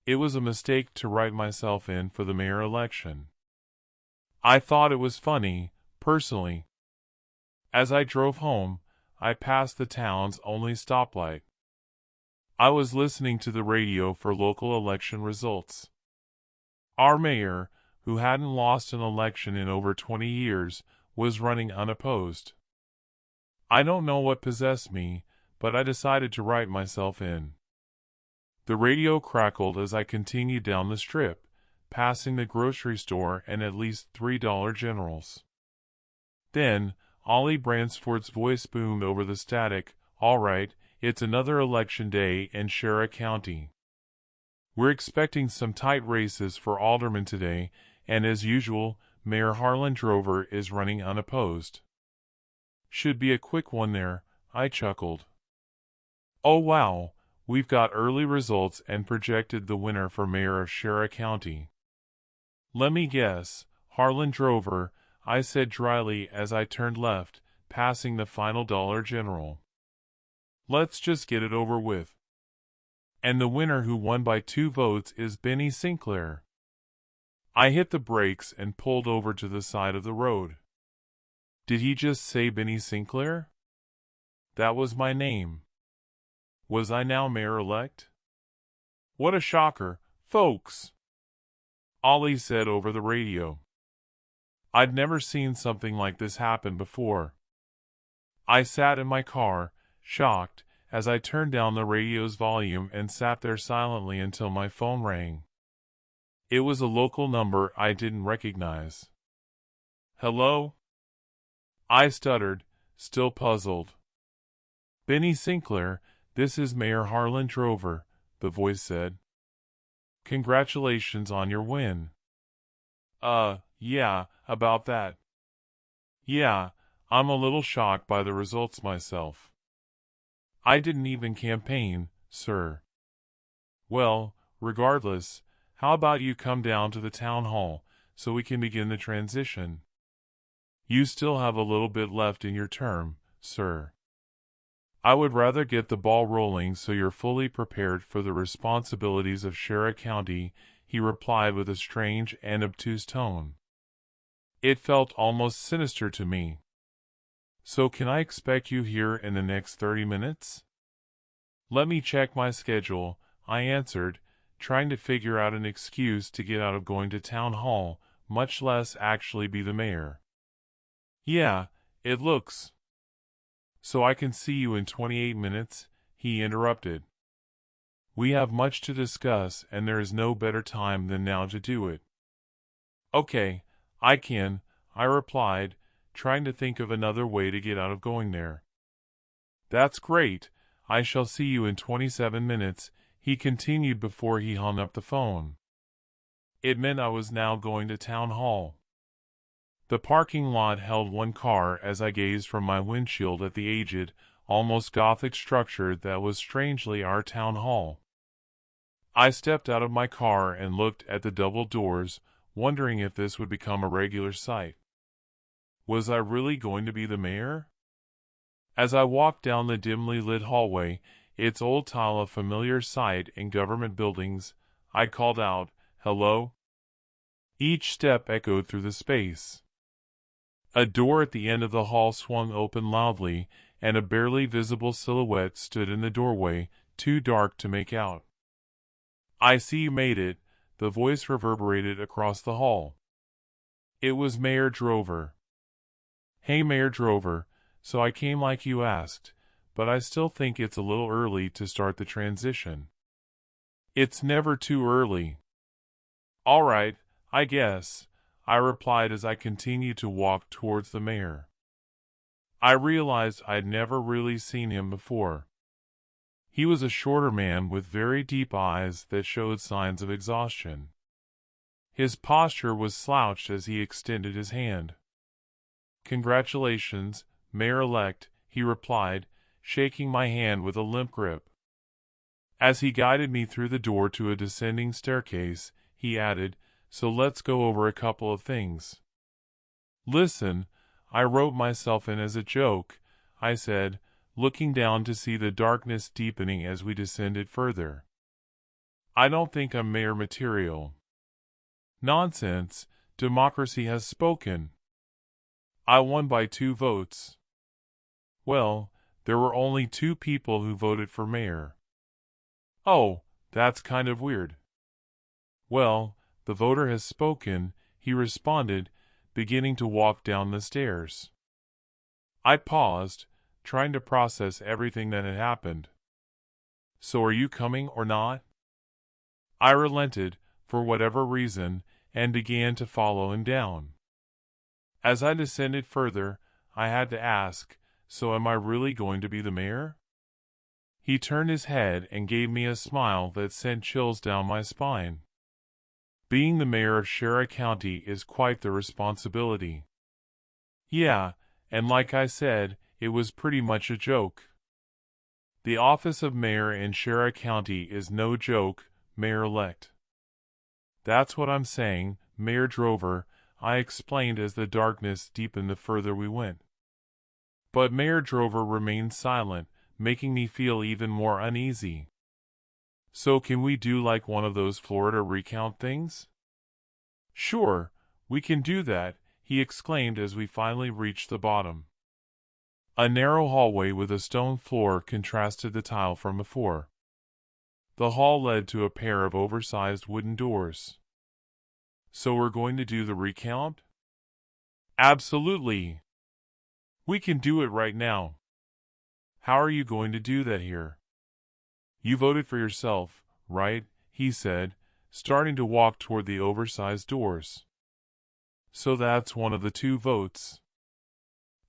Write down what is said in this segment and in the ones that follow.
It was a mistake to write myself in for the mayor election. I thought it was funny, personally. As I drove home, I passed the town's only stoplight. I was listening to the radio for local election results. Our mayor, who hadn't lost an election in over 20 years, was running unopposed. I don't know what possessed me, but I decided to write myself in. The radio crackled as I continued down the strip, passing the grocery store and at least $3 Generals. Then, Ollie Bransford's voice boomed over the static. "All right, it's another election day in Shady County. We're expecting some tight races for alderman today, and as usual, Mayor Harlan Drover is running unopposed. Should be a quick one there," I chuckled. "Oh wow, we've got early results and projected the winner for mayor of Shady County." "Let me guess, Harlan Drover," I said dryly as I turned left, passing the final $1 General. "Let's just get it over with." "And the winner who won by 2 votes is Benny Sinclair." I hit the brakes and pulled over to the side of the road. Did he just say Benny Sinclair? That was my name. Was I now mayor-elect? "What a shocker, folks," Ollie said over the radio. I'd never seen something like this happen before. I sat in my car, shocked, as I turned down the radio's volume and sat there silently until my phone rang. It was a local number I didn't recognize. "Hello?" I stuttered, still puzzled. "Benny Sinclair, this is Mayor Harlan Drover," the voice said. "Congratulations on your win." Yeah, about that. Yeah, I'm a little shocked by the results myself. I didn't even campaign, sir." "Well, regardless, how about you come down to the town hall, so we can begin the transition? You still have a little bit left in your term, sir. I would rather get the ball rolling so you're fully prepared for the responsibilities of Shady County," he replied with a strange and obtuse tone. It felt almost sinister to me. "So can I expect you here in the next 30 minutes? "Let me check my schedule," I answered, trying to figure out an excuse to get out of going to town hall, much less actually be the mayor. "Yeah, it looks so I can see you in 28 minutes, he interrupted. "We have much to discuss, and there is no better time than now to do it." "Okay, I can," I replied, trying to think of another way to get out of going there. "That's great. I shall see you in 27 minutes, he continued before he hung up the phone. It meant I was now going to town hall. The parking lot held one car as I gazed from my windshield at the aged, almost Gothic structure that was strangely our town hall. I stepped out of my car and looked at the double doors, wondering if this would become a regular sight. Was I really going to be the mayor? As I walked down the dimly lit hallway, its old tile a familiar sight in government buildings, I called out, "Hello?" Each step echoed through the space. A door at the end of the hall swung open loudly, and a barely visible silhouette stood in the doorway, too dark to make out. "I see you made it," the voice reverberated across the hall. It was Mayor Drover. "Hey, Mayor Drover, so I came like you asked, but I still think it's a little early to start the transition." "It's never too early." "All right, I guess," I replied as I continued to walk towards the mayor. I realized I'd never really seen him before. He was a shorter man with very deep eyes that showed signs of exhaustion. His posture was slouched as he extended his hand. "Congratulations, Mayor-elect," he replied, shaking my hand with a limp grip. As he guided me through the door to a descending staircase, he added, "So let's go over a couple of things." "Listen, I wrote myself in as a joke," I said, looking down to see the darkness deepening as we descended further. I don't think I'm mayor material. Nonsense, democracy has spoken. I won by 2 votes. Well, there were only 2 people who voted for mayor. Oh, that's kind of weird. Well, the voter has spoken, he responded, beginning to walk down the stairs. I paused, trying to process everything that had happened. So are you coming or not? I relented, for whatever reason, and began to follow him down. As I descended further, I had to ask, so am I really going to be the mayor? He turned his head and gave me a smile that sent chills down my spine. Being the mayor of Shady County is quite the responsibility. Yeah, and like I said, it was pretty much a joke. The office of mayor in Shady County is no joke, mayor-elect. That's what I'm saying, Mayor Drover, I explained as the darkness deepened the further we went. But Mayor Drover remained silent, making me feel even more uneasy. So can we do like one of those Florida recount things? Sure, we can do that, he exclaimed as we finally reached the bottom. A narrow hallway with a stone floor contrasted the tile from before. The hall led to a pair of oversized wooden doors. So we're going to do the recount? Absolutely. We can do it right now. How are you going to do that here? You voted for yourself, right? He said, starting to walk toward the oversized doors. So that's one of the 2 votes.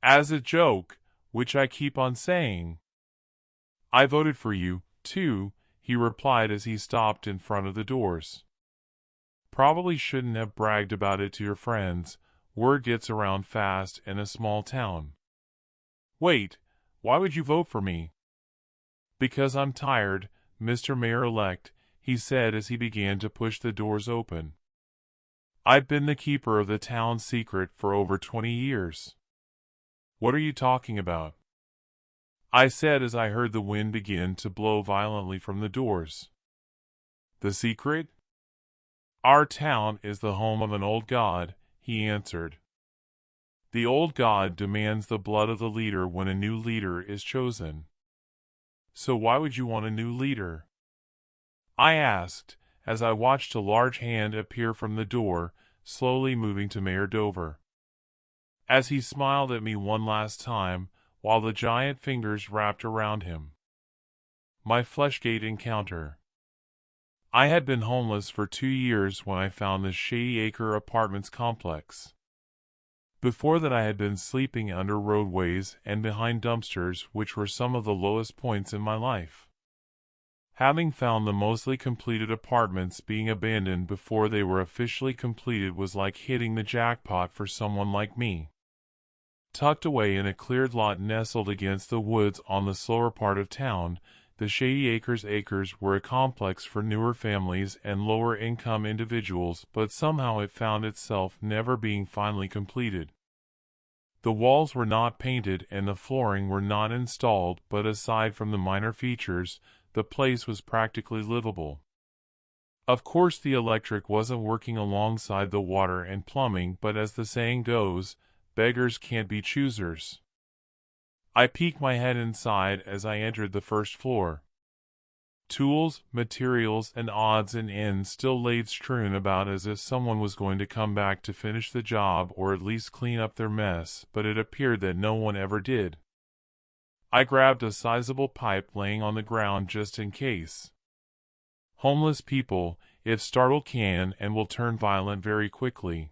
As a joke, which I keep on saying. I voted for you, too, he replied as he stopped in front of the doors. Probably shouldn't have bragged about it to your friends. Word gets around fast in a small town. Wait, why would you vote for me? Because I'm tired, Mr. Mayor-elect, he said as he began to push the doors open. I've been the keeper of the town's secret for over 20 years. What are you talking about? I said as I heard the wind begin to blow violently from the doors. The secret? Our town is the home of an old god, he answered. The old god demands the blood of the leader when a new leader is chosen. So why would you want a new leader? I asked, as I watched a large hand appear from the door, slowly moving to Mayor Dover. As he smiled at me one last time, while the giant fingers wrapped around him. My Fleshgate encounter. I had been homeless for 2 years when I found the Shady Acre apartments complex. Before that I had been sleeping under roadways and behind dumpsters, which were some of the lowest points in my life. Having found the mostly completed apartments being abandoned before they were officially completed was like hitting the jackpot for someone like me. Tucked away in a cleared lot nestled against the woods on the slower part of town, the Shady Acres were a complex for newer families and lower-income individuals, but somehow it found itself never being finally completed. The walls were not painted and the flooring were not installed, but aside from the minor features, the place was practically livable. Of course the electric wasn't working alongside the water and plumbing, but as the saying goes, beggars can't be choosers. I peeked my head inside as I entered the first floor. Tools, materials, and odds and ends still laid strewn about as if someone was going to come back to finish the job or at least clean up their mess, but it appeared that no one ever did. I grabbed a sizable pipe laying on the ground just in case. Homeless people, if startled, can and will turn violent very quickly.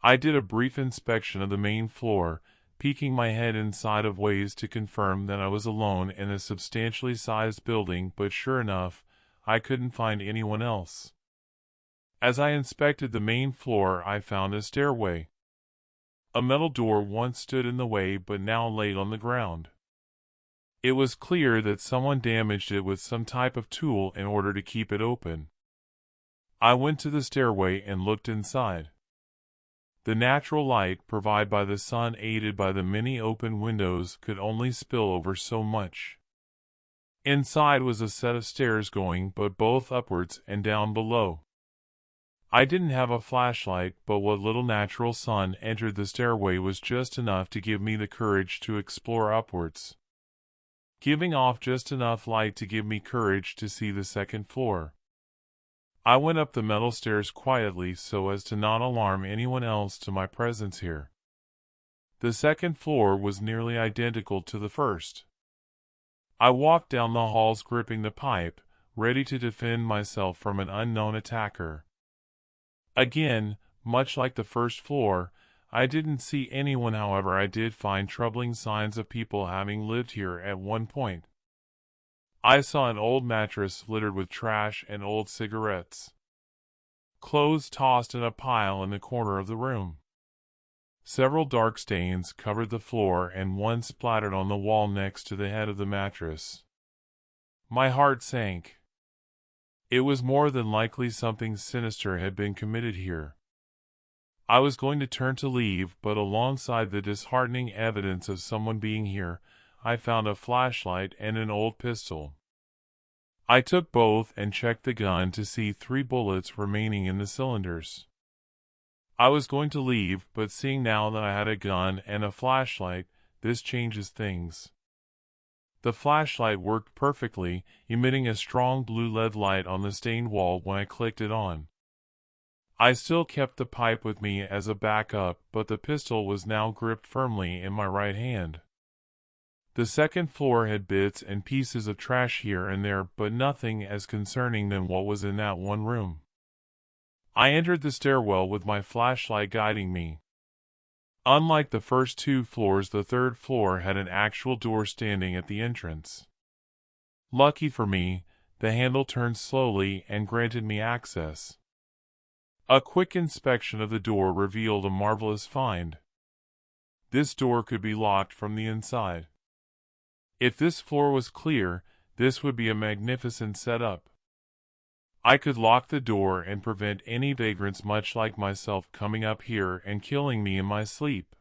I did a brief inspection of the main floor, peeking my head inside of ways to confirm that I was alone in a substantially sized building, but sure enough, I couldn't find anyone else. As I inspected the main floor, I found a stairway. A metal door once stood in the way but now laid on the ground. It was clear that someone damaged it with some type of tool in order to keep it open. I went to the stairway and looked inside. The natural light provided by the sun, aided by the many open windows, could only spill over so much. Inside was a set of stairs going but both upwards and down below. I didn't have a flashlight, but what little natural sun entered the stairway was just enough to give me the courage to explore upwards, giving off just enough light to give me courage to see the second floor. I went up the metal stairs quietly so as to not alarm anyone else to my presence here. The second floor was nearly identical to the first. I walked down the halls gripping the pipe, ready to defend myself from an unknown attacker. Again, much like the first floor, I didn't see anyone. However, I did find troubling signs of people having lived here at one point. I saw an old mattress littered with trash and old cigarettes. Clothes tossed in a pile in the corner of the room. Several dark stains covered the floor and one splattered on the wall next to the head of the mattress. My heart sank. It was more than likely something sinister had been committed here. I was going to turn to leave, but alongside the disheartening evidence of someone being here, I found a flashlight and an old pistol. I took both and checked the gun to see 3 bullets remaining in the cylinders. I was going to leave, but seeing now that I had a gun and a flashlight, this changes things. The flashlight worked perfectly, emitting a strong blue LED light on the stained wall when I clicked it on. I still kept the pipe with me as a backup, but the pistol was now gripped firmly in my right hand. The second floor had bits and pieces of trash here and there, but nothing as concerning than what was in that one room. I entered the stairwell with my flashlight guiding me. Unlike the first 2 floors, the third floor had an actual door standing at the entrance. Lucky for me, the handle turned slowly and granted me access. A quick inspection of the door revealed a marvelous find. This door could be locked from the inside. If this floor was clear, this would be a magnificent setup. I could lock the door and prevent any vagrants much like myself coming up here and killing me in my sleep.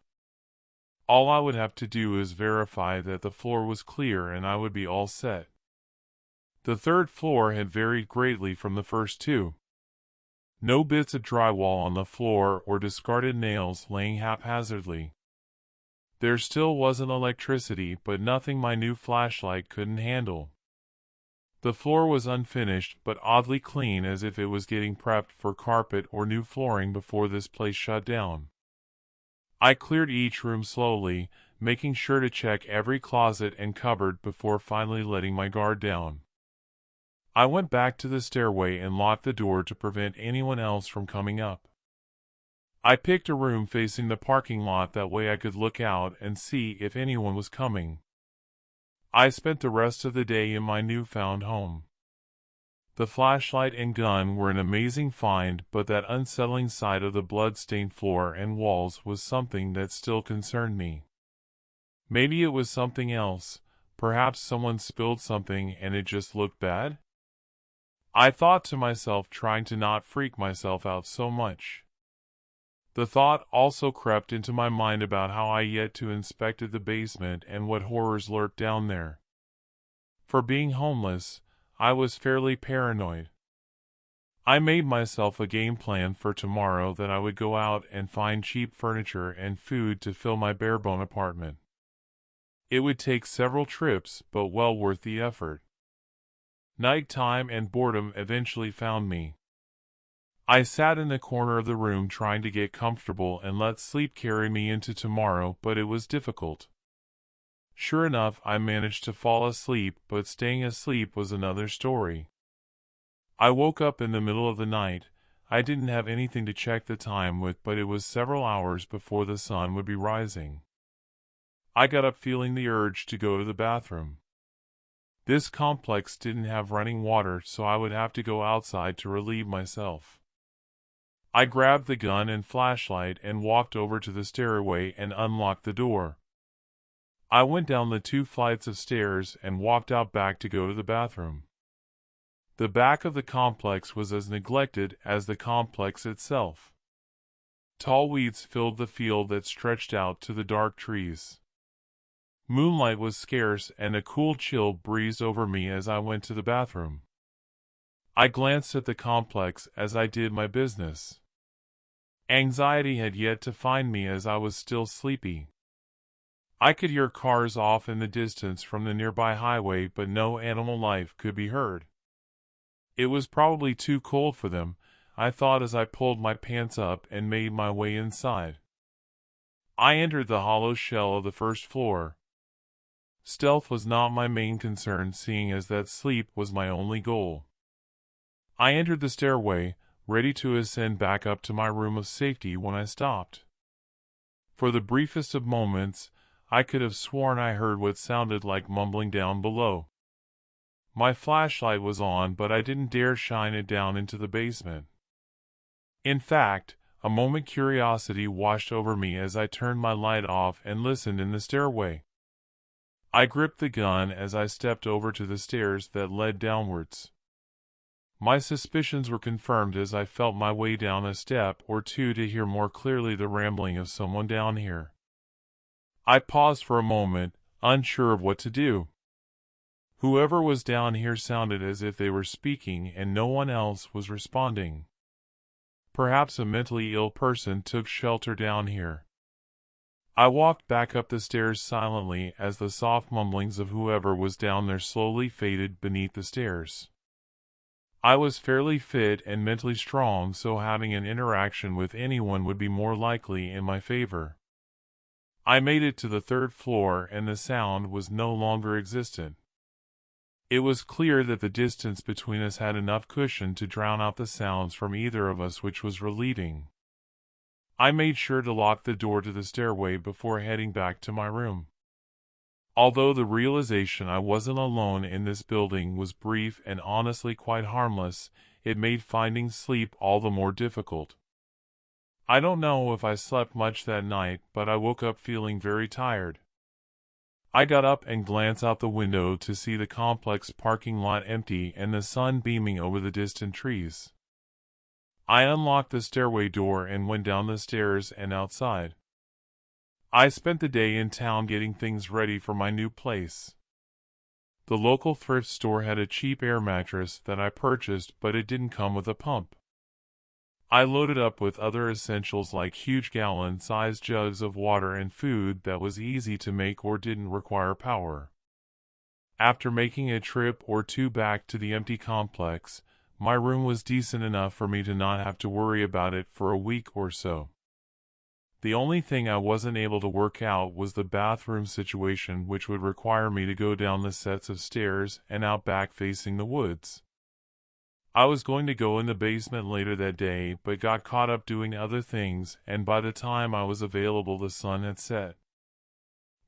All I would have to do is verify that the floor was clear and I would be all set. The third floor had varied greatly from the first 2. No bits of drywall on the floor or discarded nails laying haphazardly. There still wasn't electricity, but nothing my new flashlight couldn't handle. The floor was unfinished but oddly clean, as if it was getting prepped for carpet or new flooring before this place shut down. I cleared each room slowly, making sure to check every closet and cupboard before finally letting my guard down. I went back to the stairway and locked the door to prevent anyone else from coming up. I picked a room facing the parking lot, that way I could look out and see if anyone was coming. I spent the rest of the day in my newfound home. The flashlight and gun were an amazing find, but that unsettling sight of the blood-stained floor and walls was something that still concerned me. Maybe it was something else. Perhaps someone spilled something and it just looked bad? I thought to myself, trying to not freak myself out so much. The thought also crept into my mind about how I yet to inspected the basement and what horrors lurked down there. For being homeless, I was fairly paranoid. I made myself a game plan for tomorrow that I would go out and find cheap furniture and food to fill my bare-bone apartment. It would take several trips, but well worth the effort. Nighttime and boredom eventually found me. I sat in the corner of the room trying to get comfortable and let sleep carry me into tomorrow, but it was difficult. Sure enough, I managed to fall asleep, but staying asleep was another story. I woke up in the middle of the night. I didn't have anything to check the time with, but it was several hours before the sun would be rising. I got up feeling the urge to go to the bathroom. This complex didn't have running water, so I would have to go outside to relieve myself. I grabbed the gun and flashlight and walked over to the stairway and unlocked the door. I went down the 2 flights of stairs and walked out back to go to the bathroom. The back of the complex was as neglected as the complex itself. Tall weeds filled the field that stretched out to the dark trees. Moonlight was scarce and a cool chill breezed over me as I went to the bathroom. I glanced at the complex as I did my business. Anxiety had yet to find me as I was still sleepy. I could hear cars off in the distance from the nearby highway, but no animal life could be heard. It was probably too cold for them, I thought as I pulled my pants up and made my way inside. I entered the hollow shell of the first floor. Stealth was not my main concern, seeing as that sleep was my only goal. I entered the stairway, ready to ascend back up to my room of safety when I stopped. For the briefest of moments, I could have sworn I heard what sounded like mumbling down below. My flashlight was on, but I didn't dare shine it down into the basement. In fact, a moment curiosity washed over me as I turned my light off and listened in the stairway. I gripped the gun as I stepped over to the stairs that led downwards. My suspicions were confirmed as I felt my way down a step or two to hear more clearly the rambling of someone down here. I paused for a moment, unsure of what to do. Whoever was down here sounded as if they were speaking and no one else was responding. Perhaps a mentally ill person took shelter down here. I walked back up the stairs silently as the soft mumblings of whoever was down there slowly faded beneath the stairs. I was fairly fit and mentally strong, so having an interaction with anyone would be more likely in my favor. I made it to the third floor and the sound was no longer existent. It was clear that the distance between us had enough cushion to drown out the sounds from either of us, which was relieving. I made sure to lock the door to the stairway before heading back to my room. Although the realization I wasn't alone in this building was brief and honestly quite harmless, it made finding sleep all the more difficult. I don't know if I slept much that night, but I woke up feeling very tired. I got up and glanced out the window to see the complex parking lot empty and the sun beaming over the distant trees. I unlocked the stairway door and went down the stairs and outside. I spent the day in town getting things ready for my new place. The local thrift store had a cheap air mattress that I purchased, but it didn't come with a pump. I loaded up with other essentials like huge gallon-sized jugs of water and food that was easy to make or didn't require power. After making a trip or two back to the empty complex, my room was decent enough for me to not have to worry about it for a week or so. The only thing I wasn't able to work out was the bathroom situation, which would require me to go down the sets of stairs and out back facing the woods. I was going to go in the basement later that day, but got caught up doing other things, and by the time I was available the sun had set.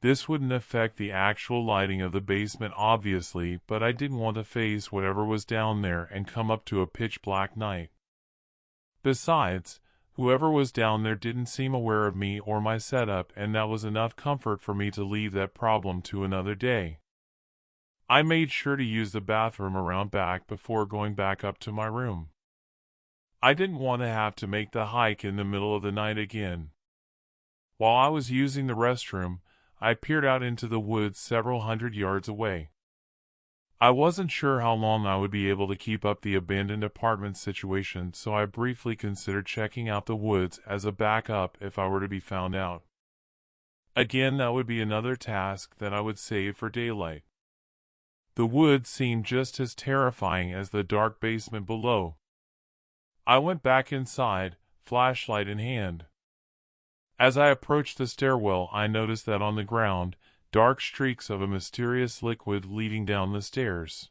This wouldn't affect the actual lighting of the basement obviously, but I didn't want to face whatever was down there and come up to a pitch-black night. Besides, whoever was down there didn't seem aware of me or my setup, and that was enough comfort for me to leave that problem to another day. I made sure to use the bathroom around back before going back up to my room. I didn't want to have to make the hike in the middle of the night again. While I was using the restroom, I peered out into the woods several hundred yards away. I wasn't sure how long I would be able to keep up the abandoned apartment situation, so I briefly considered checking out the woods as a backup if I were to be found out. Again, that would be another task that I would save for daylight. The woods seemed just as terrifying as the dark basement below. I went back inside, flashlight in hand. As I approached the stairwell, I noticed that on the ground, dark streaks of a mysterious liquid leading down the stairs.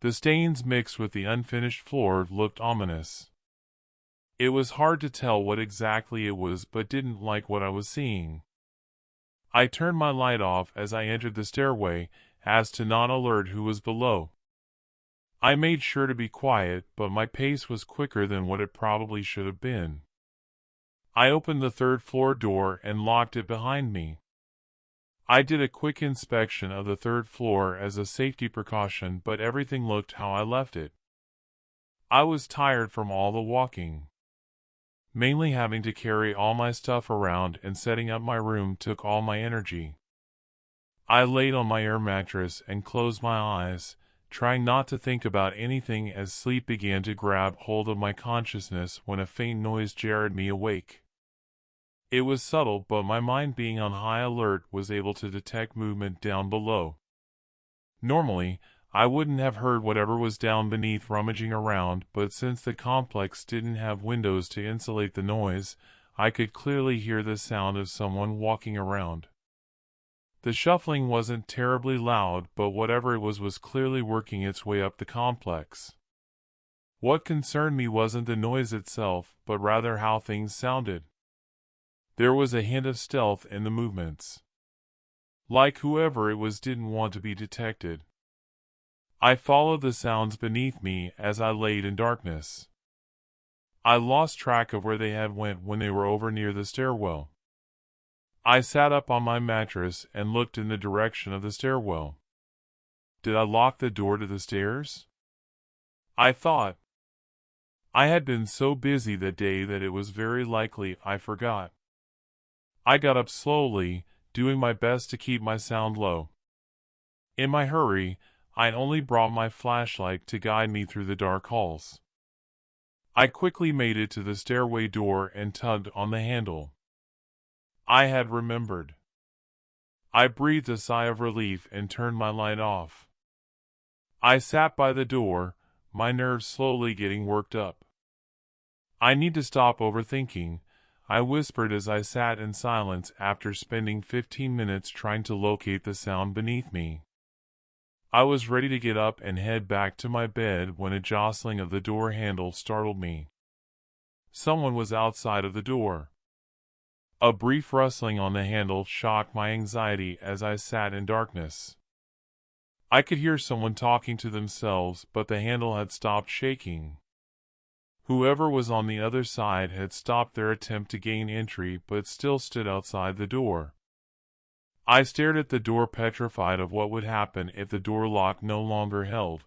The stains mixed with the unfinished floor looked ominous. It was hard to tell what exactly it was, but didn't like what I was seeing. I turned my light off as I entered the stairway, as to not alert who was below. I made sure to be quiet, but my pace was quicker than what it probably should have been. I opened the third floor door and locked it behind me. I did a quick inspection of the third floor as a safety precaution, but everything looked how I left it. I was tired from all the walking. Mainly having to carry all my stuff around and setting up my room took all my energy. I laid on my air mattress and closed my eyes, trying not to think about anything as sleep began to grab hold of my consciousness when a faint noise jarred me awake. It was subtle, but my mind, being on high alert, was able to detect movement down below. Normally, I wouldn't have heard whatever was down beneath rummaging around, but since the complex didn't have windows to insulate the noise, I could clearly hear the sound of someone walking around. The shuffling wasn't terribly loud, but whatever it was clearly working its way up the complex. What concerned me wasn't the noise itself, but rather how things sounded. There was a hint of stealth in the movements. Like whoever it was didn't want to be detected. I followed the sounds beneath me as I laid in darkness. I lost track of where they had went when they were over near the stairwell. I sat up on my mattress and looked in the direction of the stairwell. Did I lock the door to the stairs? I thought. I had been so busy that day that it was very likely I forgot. I got up slowly, doing my best to keep my sound low. In my hurry, I'd only brought my flashlight to guide me through the dark halls. I quickly made it to the stairway door and tugged on the handle. I had remembered. I breathed a sigh of relief and turned my light off. I sat by the door, my nerves slowly getting worked up. I need to stop overthinking, I whispered as I sat in silence after spending 15 minutes trying to locate the sound beneath me. I was ready to get up and head back to my bed when a jostling of the door handle startled me. Someone was outside of the door. A brief rustling on the handle shocked my anxiety as I sat in darkness. I could hear someone talking to themselves, but the handle had stopped shaking. Whoever was on the other side had stopped their attempt to gain entry but still stood outside the door. I stared at the door, petrified of what would happen if the door lock no longer held.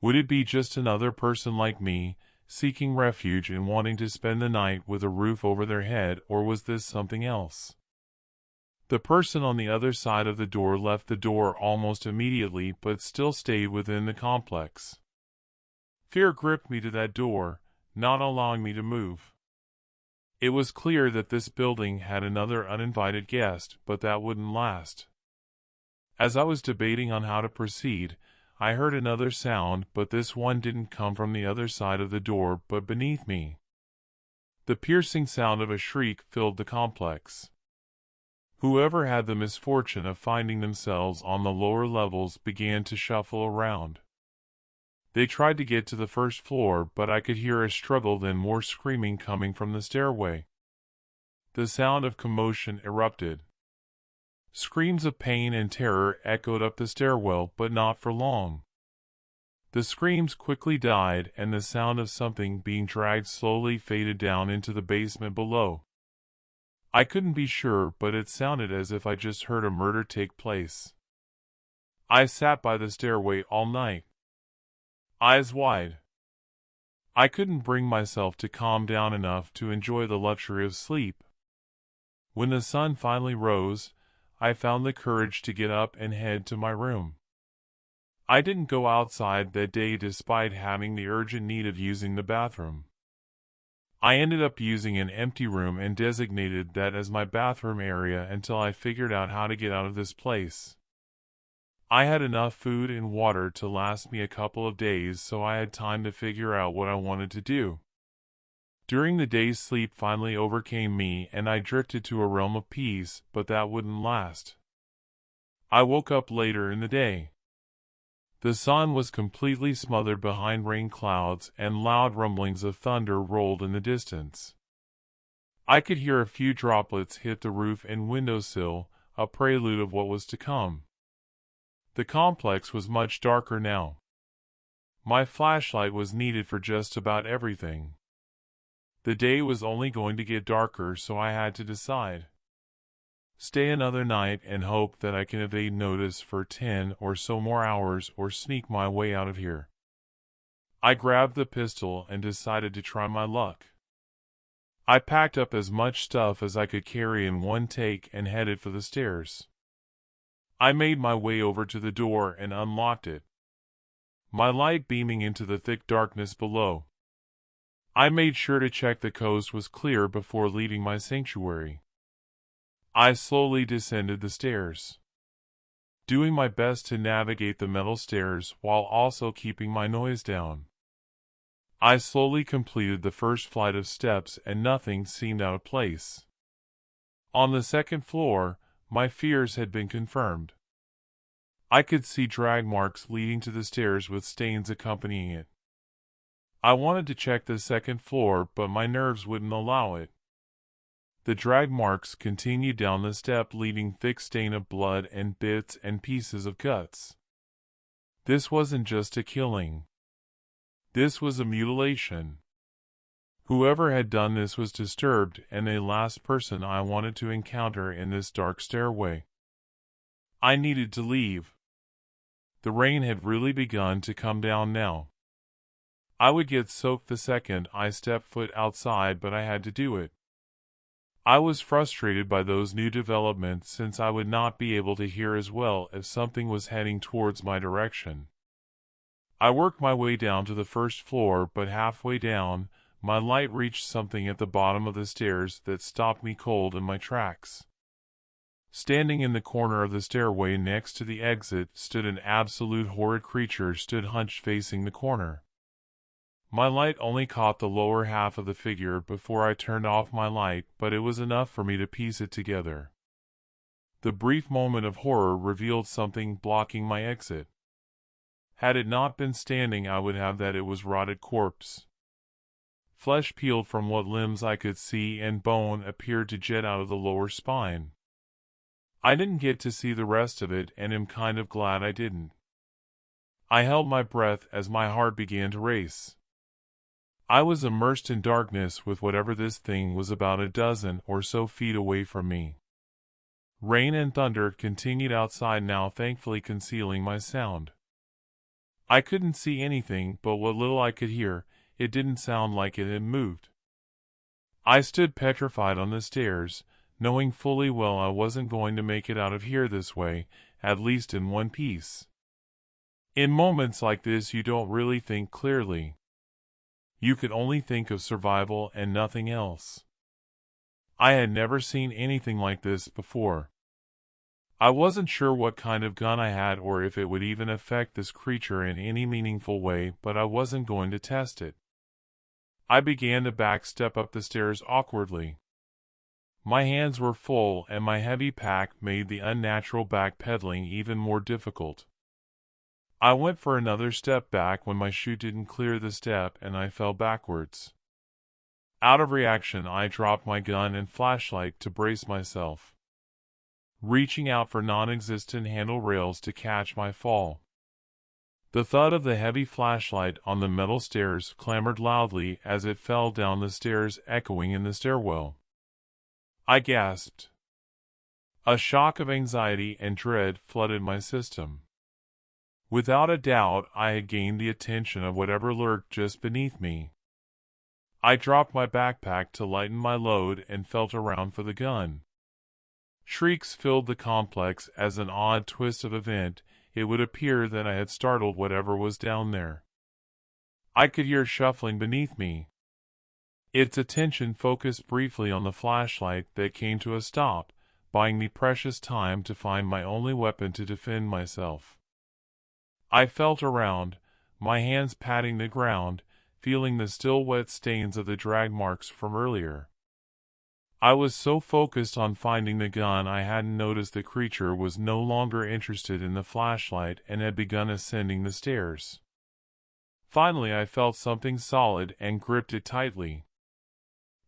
Would it be just another person like me, seeking refuge and wanting to spend the night with a roof over their head, or was this something else? The person on the other side of the door left the door almost immediately but still stayed within the complex. Fear gripped me to that door, not allowing me to move. It was clear that this building had another uninvited guest, but that wouldn't last. As I was debating on how to proceed, I heard another sound, but this one didn't come from the other side of the door but beneath me. The piercing sound of a shriek filled the complex. Whoever had the misfortune of finding themselves on the lower levels began to shuffle around. They tried to get to the first floor, but I could hear a struggle, then more screaming coming from the stairway. The sound of commotion erupted. Screams of pain and terror echoed up the stairwell, but not for long. The screams quickly died, and the sound of something being dragged slowly faded down into the basement below. I couldn't be sure, but it sounded as if I just heard a murder take place. I sat by the stairway all night, eyes wide. I couldn't bring myself to calm down enough to enjoy the luxury of sleep. When the sun finally rose, I found the courage to get up and head to my room. I didn't go outside that day despite having the urgent need of using the bathroom. I ended up using an empty room and designated that as my bathroom area until I figured out how to get out of this place. I had enough food and water to last me a couple of days, so I had time to figure out what I wanted to do. During the day, sleep finally overcame me and I drifted to a realm of peace, but that wouldn't last. I woke up later in the day. The sun was completely smothered behind rain clouds, and loud rumblings of thunder rolled in the distance. I could hear a few droplets hit the roof and windowsill, a prelude of what was to come. The complex was much darker now. My flashlight was needed for just about everything. The day was only going to get darker, so I had to decide. Stay another night and hope that I can evade notice for 10 or so more hours, or sneak my way out of here. I grabbed the pistol and decided to try my luck. I packed up as much stuff as I could carry in one take and headed for the stairs. I made my way over to the door and unlocked it, my light beaming into the thick darkness below. I made sure to check the coast was clear before leaving my sanctuary. I slowly descended the stairs, doing my best to navigate the metal stairs while also keeping my noise down. I slowly completed the first flight of steps and nothing seemed out of place. On the second floor, my fears had been confirmed. I could see drag marks leading to the stairs with stains accompanying it. I wanted to check the second floor, but my nerves wouldn't allow it. The drag marks continued down the step, leaving thick stain of blood and bits and pieces of guts. This wasn't just a killing. This was a mutilation. Whoever had done this was disturbed and the last person I wanted to encounter in this dark stairway. I needed to leave. The rain had really begun to come down now. I would get soaked the second I stepped foot outside, but I had to do it. I was frustrated by those new developments since I would not be able to hear as well if something was heading towards my direction. I worked my way down to the first floor, but halfway down, my light reached something at the bottom of the stairs that stopped me cold in my tracks. Standing in the corner of the stairway next to the exit stood an absolute horrid creature, stood hunched facing the corner. My light only caught the lower half of the figure before I turned off my light, but it was enough for me to piece it together. The brief moment of horror revealed something blocking my exit. Had it not been standing, I would have that it was rotted corpse. Flesh peeled from what limbs I could see, and bone appeared to jet out of the lower spine. I didn't get to see the rest of it, and am kind of glad I didn't. I held my breath as my heart began to race. I was immersed in darkness with whatever this thing was about a dozen or so feet away from me. Rain and thunder continued outside now, thankfully concealing my sound. I couldn't see anything, but what little I could hear, it didn't sound like it had moved. I stood petrified on the stairs, knowing fully well I wasn't going to make it out of here this way, at least in one piece. In moments like this, you don't really think clearly. You could only think of survival and nothing else. I had never seen anything like this before. I wasn't sure what kind of gun I had or if it would even affect this creature in any meaningful way, but I wasn't going to test it. I began to backstep up the stairs awkwardly. My hands were full, and my heavy pack made the unnatural backpedaling even more difficult. I went for another step back when my shoe didn't clear the step and I fell backwards. Out of reaction, I dropped my gun and flashlight to brace myself, reaching out for non-existent handle rails to catch my fall. The thud of the heavy flashlight on the metal stairs clamored loudly as it fell down the stairs, echoing in the stairwell. I gasped. A shock of anxiety and dread flooded my system. Without a doubt, I had gained the attention of whatever lurked just beneath me. I dropped my backpack to lighten my load and felt around for the gun. Shrieks filled the complex. As an odd twist of event, it would appear that I had startled whatever was down there. I could hear shuffling beneath me. Its attention focused briefly on the flashlight that came to a stop, buying me precious time to find my only weapon to defend myself. I felt around, my hands patting the ground, feeling the still wet stains of the drag marks from earlier. I was so focused on finding the gun I hadn't noticed the creature was no longer interested in the flashlight and had begun ascending the stairs. Finally, I felt something solid and gripped it tightly.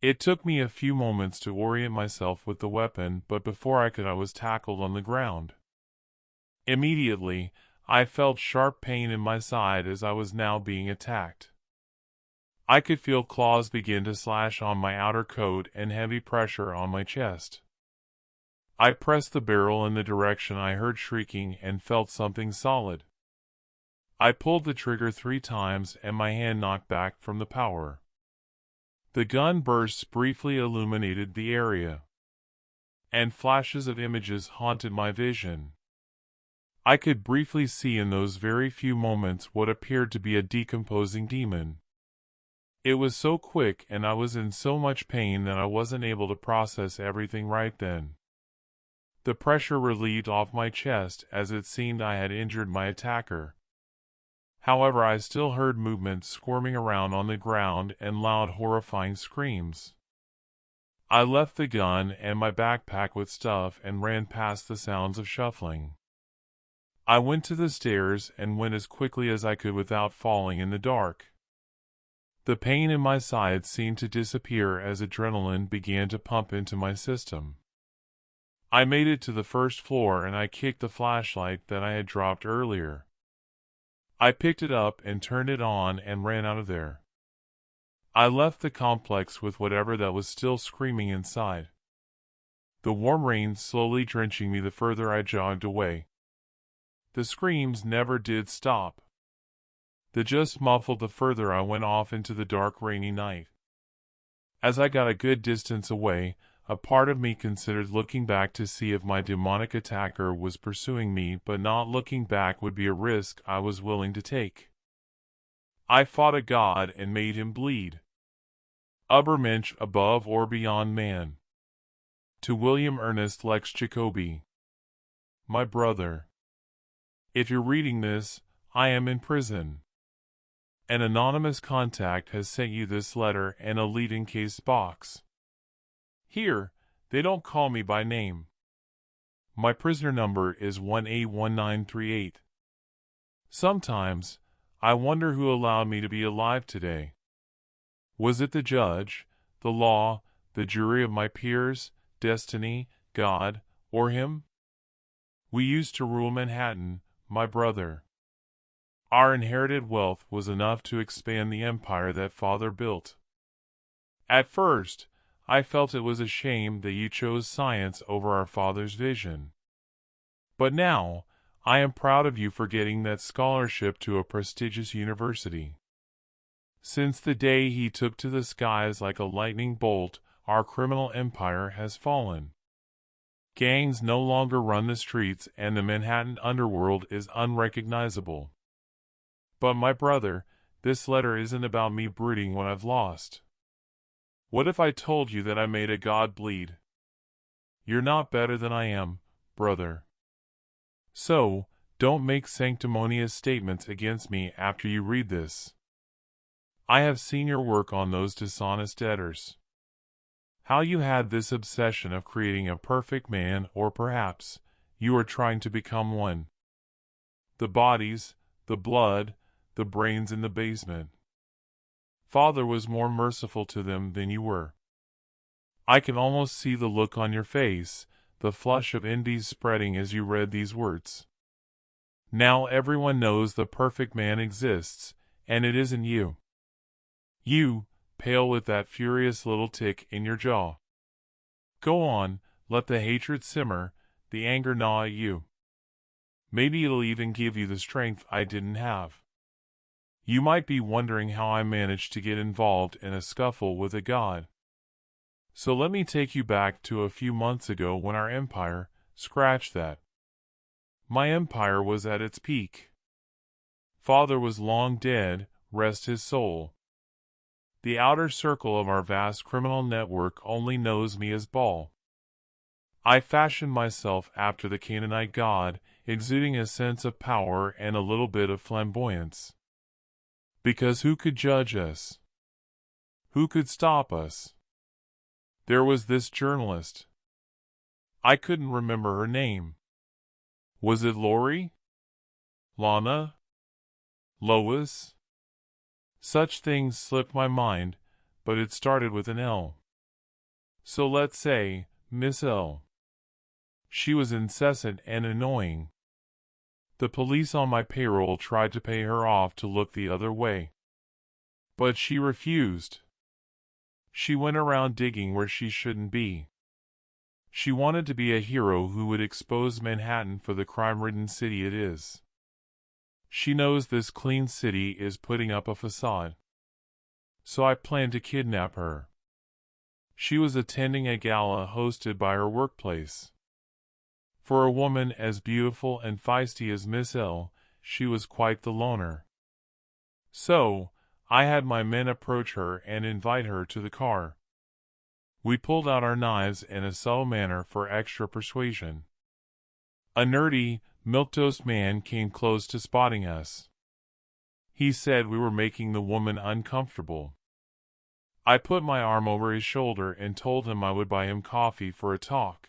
It took me a few moments to orient myself with the weapon, but before I could, I was tackled on the ground. Immediately, I felt sharp pain in my side as I was now being attacked. I could feel claws begin to slash on my outer coat and heavy pressure on my chest. I pressed the barrel in the direction I heard shrieking and felt something solid. I pulled the trigger 3 times and my hand knocked back from the power. The gun bursts briefly illuminated the area, and flashes of images haunted my vision. I could briefly see in those very few moments what appeared to be a decomposing demon. It was so quick and I was in so much pain that I wasn't able to process everything right then. The pressure relieved off my chest as it seemed I had injured my attacker. However, I still heard movement squirming around on the ground and loud horrifying screams. I left the gun and my backpack with stuff and ran past the sounds of shuffling. I went to the stairs and went as quickly as I could without falling in the dark. The pain in my side seemed to disappear as adrenaline began to pump into my system. I made it to the first floor and I kicked the flashlight that I had dropped earlier. I picked it up and turned it on and ran out of there. I left the complex with whatever that was still screaming inside. The warm rain slowly drenching me the further I jogged away. The screams never did stop. They just muffled the further I went off into the dark rainy night. As I got a good distance away, a part of me considered looking back to see if my demonic attacker was pursuing me, but not looking back would be a risk I was willing to take. I fought a god and made him bleed. Ubermensch above or beyond man. To William Ernest Lex Jacobi. My brother. If you're reading this, I am in prison. An anonymous contact has sent you this letter and a lead-in case box. Here, they don't call me by name. My prisoner number is 181938. Sometimes, I wonder who allowed me to be alive today. Was it the judge, the law, the jury of my peers, destiny, God, or him? We used to rule Manhattan, my brother. Our inherited wealth was enough to expand the empire that Father built. At first, I felt it was a shame that you chose science over our father's vision. But now, I am proud of you for getting that scholarship to a prestigious university. Since the day he took to the skies like a lightning bolt, our criminal empire has fallen. Gangs no longer run the streets and the Manhattan underworld is unrecognizable. But my brother, this letter isn't about me brooding what I've lost. What if I told you that I made a god bleed? You're not better than I am, brother. So, don't make sanctimonious statements against me after you read this. I have seen your work on those dishonest debtors. How you had this obsession of creating a perfect man, or perhaps, you are trying to become one. The bodies, the blood, the brains in the basement. Father was more merciful to them than you were. I can almost see the look on your face, the flush of envy spreading as you read these words. Now everyone knows the perfect man exists, and it isn't you. You, pale with that furious little tick in your jaw. Go on, let the hatred simmer, the anger gnaw at you. Maybe it'll even give you the strength I didn't have. You might be wondering how I managed to get involved in a scuffle with a god. So let me take you back to a few months ago when our empire, scratch that. My empire was at its peak. Father was long dead, rest his soul. The outer circle of our vast criminal network only knows me as Baal. I fashioned myself after the Canaanite god, exuding a sense of power and a little bit of flamboyance. Because who could judge us? Who could stop us? There was this journalist. I couldn't remember her name. Was it Lori? Lana? Lois? Such things slipped my mind, but it started with an L. So let's say, Miss L. She was incessant and annoying. The police on my payroll tried to pay her off to look the other way. But she refused. She went around digging where she shouldn't be. She wanted to be a hero who would expose Manhattan for the crime-ridden city it is. She knows this clean city is putting up a facade. So I planned to kidnap her. She was attending a gala hosted by her workplace. For a woman as beautiful and feisty as Miss L, she was quite the loner. So, I had my men approach her and invite her to the car. We pulled out our knives in a subtle manner for extra persuasion. A nerdy, milquetoast man came close to spotting us. He said we were making the woman uncomfortable. I put my arm over his shoulder and told him I would buy him coffee for a talk.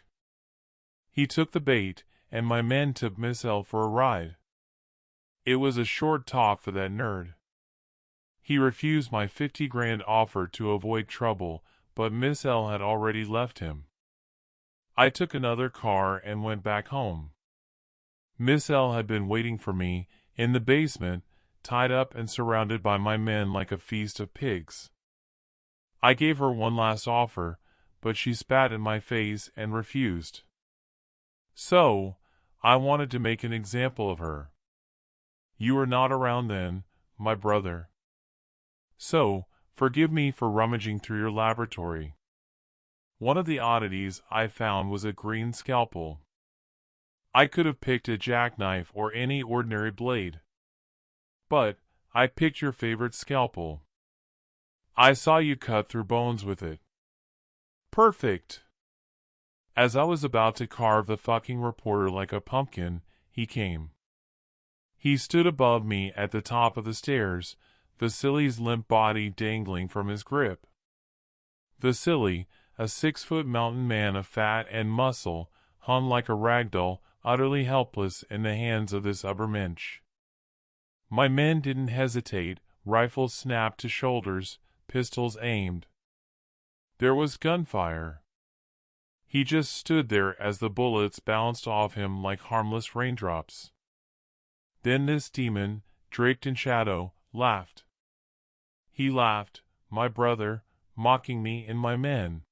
He took the bait, and my men took Miss L for a ride. It was a short talk for that nerd. He refused my 50 grand offer to avoid trouble, but Miss L had already left him. I took another car and went back home. Miss L had been waiting for me in the basement, tied up and surrounded by my men like a feast of pigs. I gave her one last offer, but she spat in my face and refused. So, I wanted to make an example of her. You were not around then, my brother. So, forgive me for rummaging through your laboratory. One of the oddities I found was a green scalpel. I could have picked a jackknife or any ordinary blade. But, I picked your favorite scalpel. I saw you cut through bones with it. Perfect! As I was about to carve the fucking reporter like a pumpkin, he came. He stood above me at the top of the stairs, Vasily's limp body dangling from his grip. Vasily, a 6-foot mountain man of fat and muscle, hung like a ragdoll, utterly helpless in the hands of this Übermensch. My men didn't hesitate, rifles snapped to shoulders, pistols aimed. There was gunfire. He just stood there as the bullets bounced off him like harmless raindrops. Then this demon, draped in shadow, laughed. He laughed, my brother, mocking me and my men.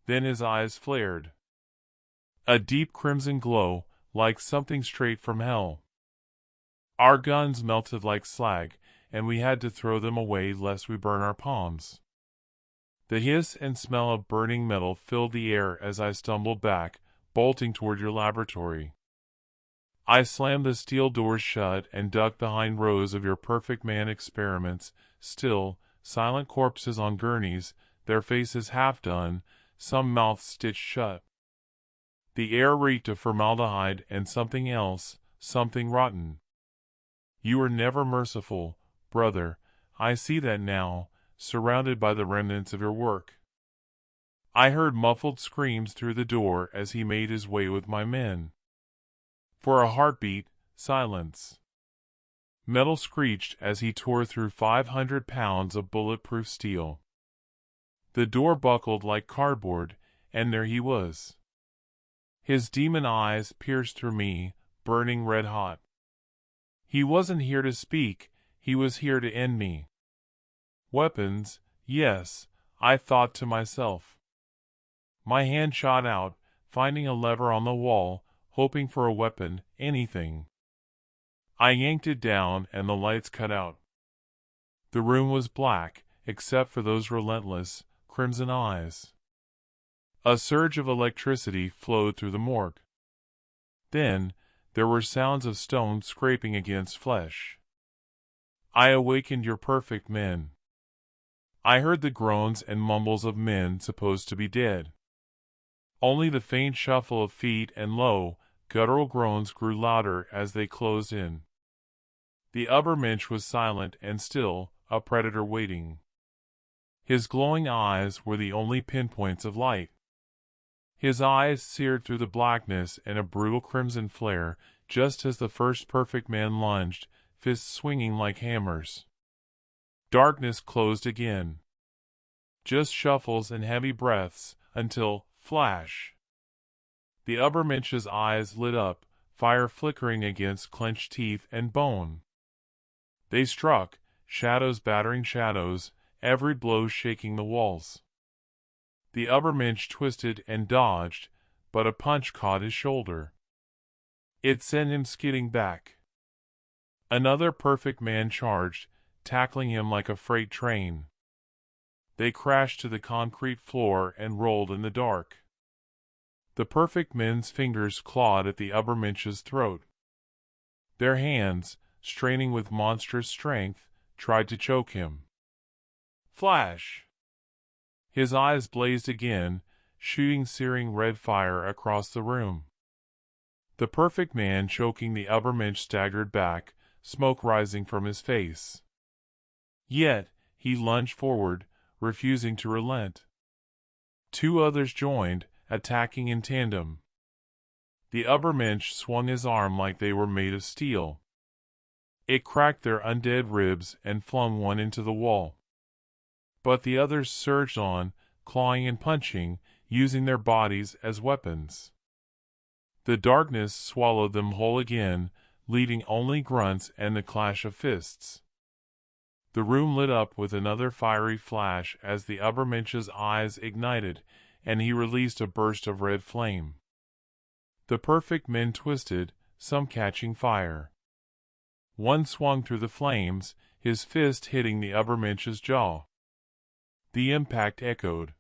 Then his eyes flared. A deep crimson glow, like something straight from hell. Our guns melted like slag, and we had to throw them away lest we burn our palms. The hiss and smell of burning metal filled the air as I stumbled back, bolting toward your laboratory. I slammed the steel doors shut and ducked behind rows of your perfect man experiments, still, silent corpses on gurneys, their faces half done, some mouths stitched shut. The air reeked of formaldehyde and something else, something rotten. You were never merciful, brother, I see that now, surrounded by the remnants of your work. I heard muffled screams through the door as he made his way with my men. For a heartbeat, silence. Metal screeched as he tore through 500 pounds of bulletproof steel. The door buckled like cardboard, and there he was. His demon eyes pierced through me, burning red hot. He wasn't here to speak, he was here to end me. Weapons, yes, I thought to myself. My hand shot out, finding a lever on the wall, hoping for a weapon, anything. I yanked it down and the lights cut out. The room was black, except for those relentless, crimson eyes. A surge of electricity flowed through the morgue. Then, there were sounds of stone scraping against flesh. I awakened your perfect men. I heard the groans and mumbles of men supposed to be dead. Only the faint shuffle of feet and low, guttural groans grew louder as they closed in. The Übermensch was silent and still, a predator waiting. His glowing eyes were the only pinpoints of light. His eyes seared through the blackness in a brutal crimson flare, just as the first perfect man lunged, fists swinging like hammers. Darkness closed again. Just shuffles and heavy breaths, until, flash! The Übermensch's eyes lit up, fire flickering against clenched teeth and bone. They struck, shadows battering shadows, every blow shaking the walls. The Übermensch twisted and dodged, but a punch caught his shoulder. It sent him skidding back. Another perfect man charged, tackling him like a freight train. They crashed to the concrete floor and rolled in the dark. The perfect men's fingers clawed at the Übermensch's throat. Their hands, straining with monstrous strength, tried to choke him. Flash! His eyes blazed again, shooting searing red fire across the room. The perfect man choking the Übermensch staggered back, smoke rising from his face. Yet, he lunged forward, refusing to relent. Two others joined, attacking in tandem. The Übermensch swung his arm like they were made of steel. It cracked their undead ribs and flung one into the wall. But the others surged on, clawing and punching, using their bodies as weapons. The darkness swallowed them whole again, leaving only grunts and the clash of fists. The room lit up with another fiery flash as the Übermensch's eyes ignited, and he released a burst of red flame. The perfect men twisted, some catching fire. One swung through the flames, his fist hitting the Übermensch's jaw. The impact echoed.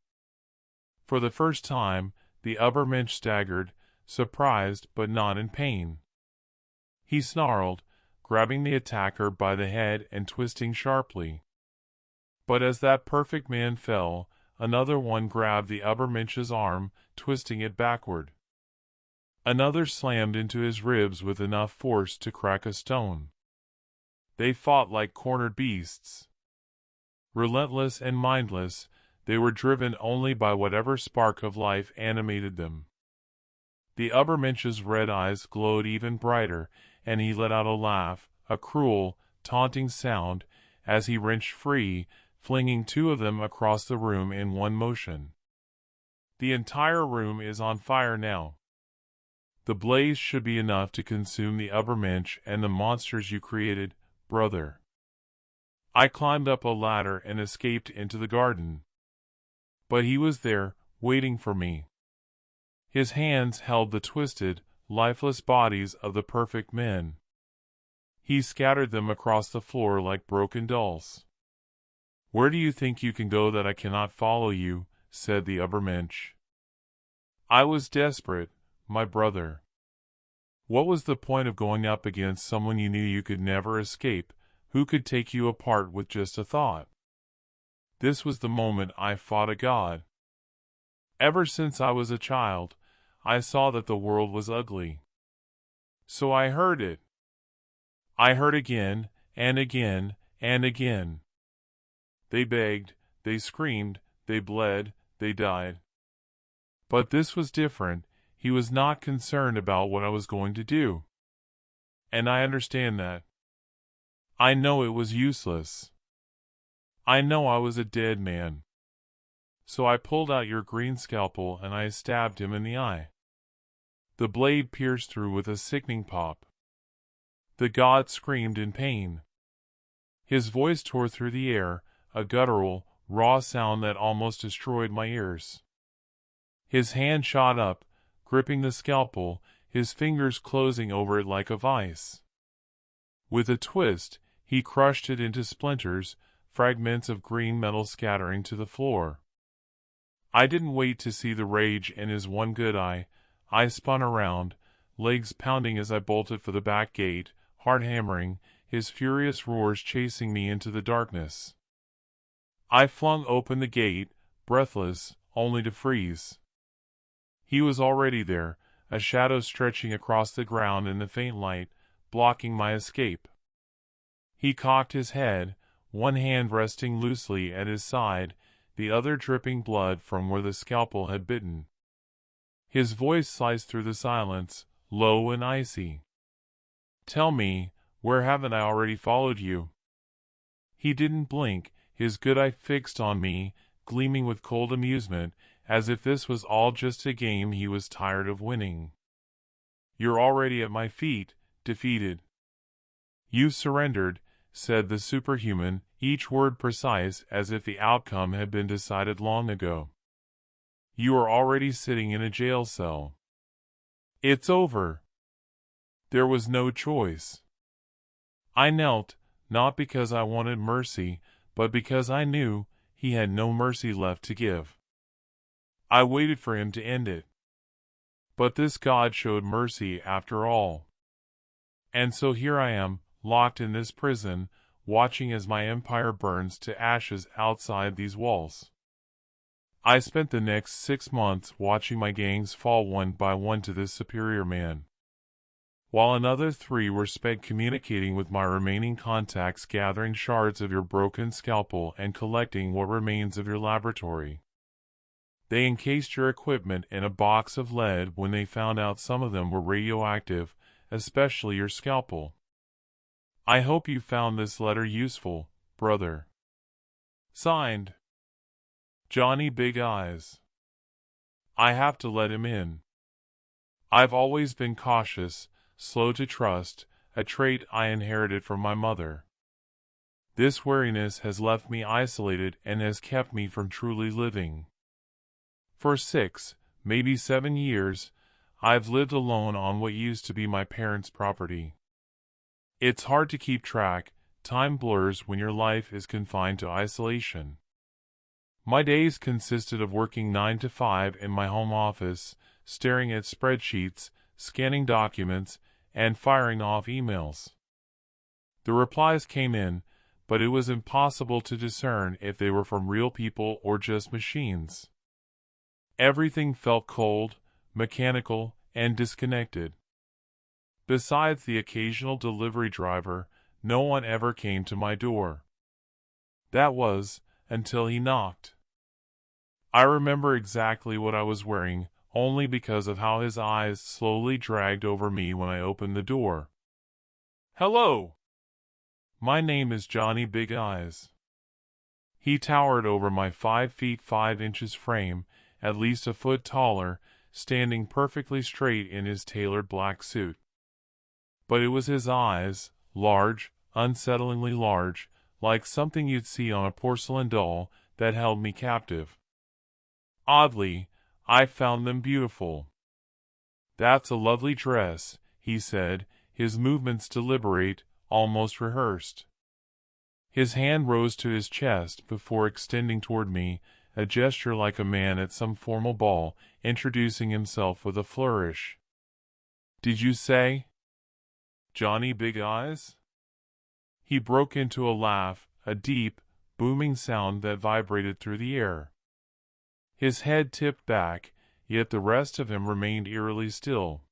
For the first time, the Übermensch staggered, surprised but not in pain. He snarled, grabbing the attacker by the head and twisting sharply. But as that perfect man fell, another one grabbed the Übermensch's arm, twisting it backward. Another slammed into his ribs with enough force to crack a stone. They fought like cornered beasts. Relentless and mindless, they were driven only by whatever spark of life animated them. The Übermensch's red eyes glowed even brighter, and he let out a laugh, a cruel, taunting sound, as he wrenched free, flinging two of them across the room in one motion. The entire room is on fire now. The blaze should be enough to consume the Übermensch and the monsters you created, brother. I climbed up a ladder and escaped into the garden. But he was there, waiting for me. His hands held the twisted, lifeless bodies of the perfect men. He scattered them across the floor like broken dolls. "Where do you think you can go that I cannot follow you?" said the Übermensch. I was desperate, my brother. What was the point of going up against someone you knew you could never escape, who could take you apart with just a thought? This was the moment I fought a god. Ever since I was a child, I saw that the world was ugly. So I heard it. I heard again, and again, and again. They begged, they screamed, they bled, they died. But this was different. He was not concerned about what I was going to do. And I understand that. I know it was useless. I know I was a dead man. So I pulled out your green scalpel and I stabbed him in the eye. The blade pierced through with a sickening pop. The god screamed in pain. His voice tore through the air, a guttural, raw sound that almost destroyed my ears. His hand shot up, gripping the scalpel, his fingers closing over it like a vice. With a twist, he crushed it into splinters, fragments of green metal scattering to the floor. I didn't wait to see the rage in his one good eye. I spun around, legs pounding as I bolted for the back gate, heart hammering, his furious roars chasing me into the darkness. I flung open the gate, breathless, only to freeze. He was already there, a shadow stretching across the ground in the faint light, blocking my escape. He cocked his head, one hand resting loosely at his side, the other dripping blood from where the scalpel had bitten. His voice sliced through the silence, low and icy. "Tell me, where haven't I already followed you?" He didn't blink, his good eye fixed on me, gleaming with cold amusement, as if this was all just a game he was tired of winning. "You're already at my feet, defeated." "You surrendered," said the superhuman, each word precise as if the outcome had been decided long ago. "You are already sitting in a jail cell. It's over." There was no choice. I knelt, not because I wanted mercy, but because I knew he had no mercy left to give. I waited for him to end it. But this God showed mercy after all. And so here I am, locked in this prison, watching as my empire burns to ashes outside these walls. I spent the next 6 months watching my gangs fall one by one to this superior man, while another 3 were spent communicating with my remaining contacts, gathering shards of your broken scalpel and collecting what remains of your laboratory. They encased your equipment in a box of lead when they found out some of them were radioactive, especially your scalpel. I hope you found this letter useful, brother. Signed, Johnny Big Eyes. I have to let him in. I've always been cautious, slow to trust, a trait I inherited from my mother. This wariness has left me isolated and has kept me from truly living. For 6, maybe 7 years, I've lived alone on what used to be my parents' property. It's hard to keep track, time blurs when your life is confined to isolation. My days consisted of working 9 to 5 in my home office, staring at spreadsheets, scanning documents, and firing off emails. The replies came in, but it was impossible to discern if they were from real people or just machines. Everything felt cold, mechanical, and disconnected. Besides the occasional delivery driver, no one ever came to my door. That was, until he knocked. I remember exactly what I was wearing, only because of how his eyes slowly dragged over me when I opened the door. Hello! My name is Johnny Big Eyes. He towered over my 5 feet 5 inches frame, at least a foot taller, standing perfectly straight in his tailored black suit. But it was his eyes, large, unsettlingly large, like something you'd see on a porcelain doll, that held me captive. Oddly, I found them beautiful. That's a lovely dress, he said, his movements deliberate, almost rehearsed. His hand rose to his chest before extending toward me, a gesture like a man at some formal ball, introducing himself with a flourish. Did you say, Johnny Big Eyes? He broke into a laugh, a deep, booming sound that vibrated through the air. His head tipped back, yet the rest of him remained eerily still.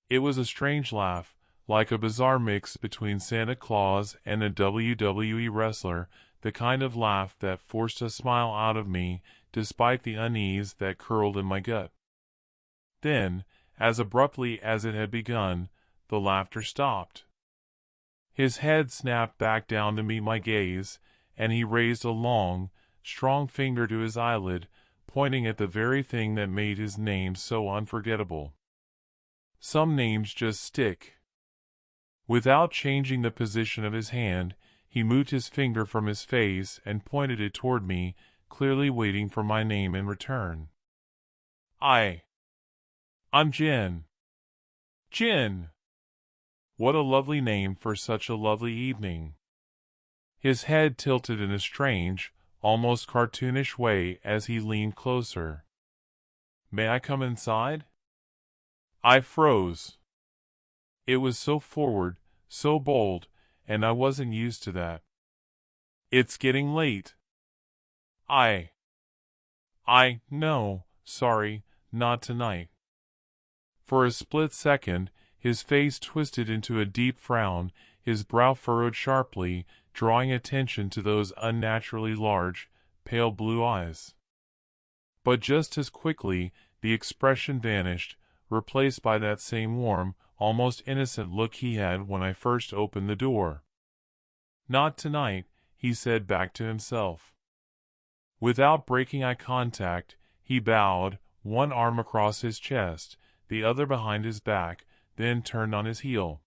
It was a strange laugh, like a bizarre mix between Santa Claus and a WWE wrestler, the kind of laugh that forced a smile out of me, despite the unease that curled in my gut. Then, as abruptly as it had begun, the laughter stopped. His head snapped back down to meet my gaze, and he raised a long, strong finger to his eyelid, pointing at the very thing that made his name so unforgettable. Some names just stick. Without changing the position of his hand, he moved his finger from his face and pointed it toward me, clearly waiting for my name in return. I'm Jin. Jin! What a lovely name for such a lovely evening. His head tilted in a strange, almost cartoonish way as he leaned closer. May I come inside? I froze. It was so forward, so bold, and I wasn't used to that. It's getting late. No, sorry, not tonight. For a split second, his face twisted into a deep frown, his brow furrowed sharply, drawing attention to those unnaturally large, pale blue eyes. But just as quickly, the expression vanished, replaced by that same warm, almost innocent look he had when I first opened the door. Not tonight, he said back to himself. Without breaking eye contact, he bowed, one arm across his chest, the other behind his back, then turned on his heel.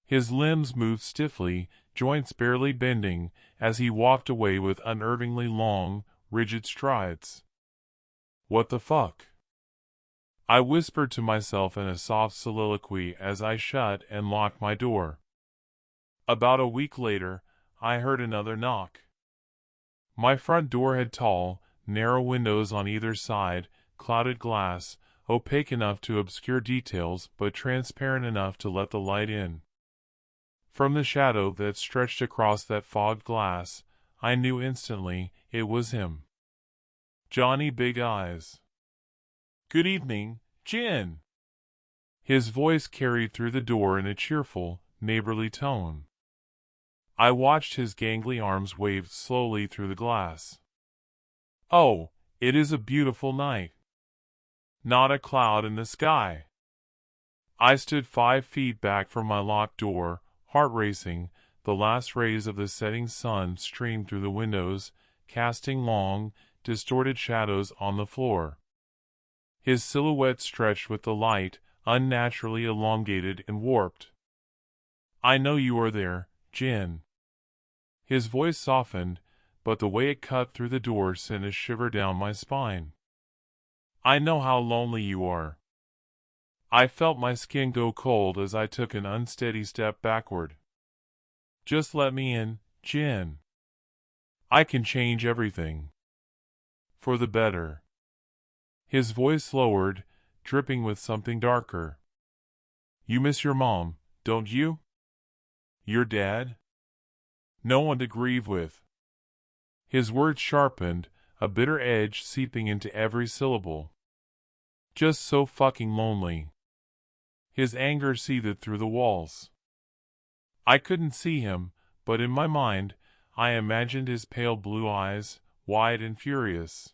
His limbs moved stiffly, joints barely bending, as he walked away with unnervingly long, rigid strides. What the fuck? I whispered to myself in a soft soliloquy as I shut and locked my door. About a week later, I heard another knock. My front door had tall, narrow windows on either side, clouded glass, opaque enough to obscure details but transparent enough to let the light in. From the shadow that stretched across that fogged glass, I knew instantly it was him. Johnny Big Eyes. "Good evening, Jen." His voice carried through the door in a cheerful, neighborly tone. I watched his gangly arms wave slowly through the glass. "Oh, it is a beautiful night. Not a cloud in the sky." I stood 5 feet back from my locked door, heart racing. The last rays of the setting sun streamed through the windows, casting long, distorted shadows on the floor. His silhouette stretched with the light, unnaturally elongated and warped. "I know you are there, Jen." His voice softened, but the way it cut through the door sent a shiver down my spine. "I know how lonely you are." I felt my skin go cold as I took an unsteady step backward. "Just let me in, Jen. I can change everything. For the better." His voice lowered, dripping with something darker. "You miss your mom, don't you? Your dad? No one to grieve with." His words sharpened, a bitter edge seeping into every syllable. "Just so fucking lonely." His anger seethed through the walls. I couldn't see him, but in my mind, I imagined his pale blue eyes, wide and furious.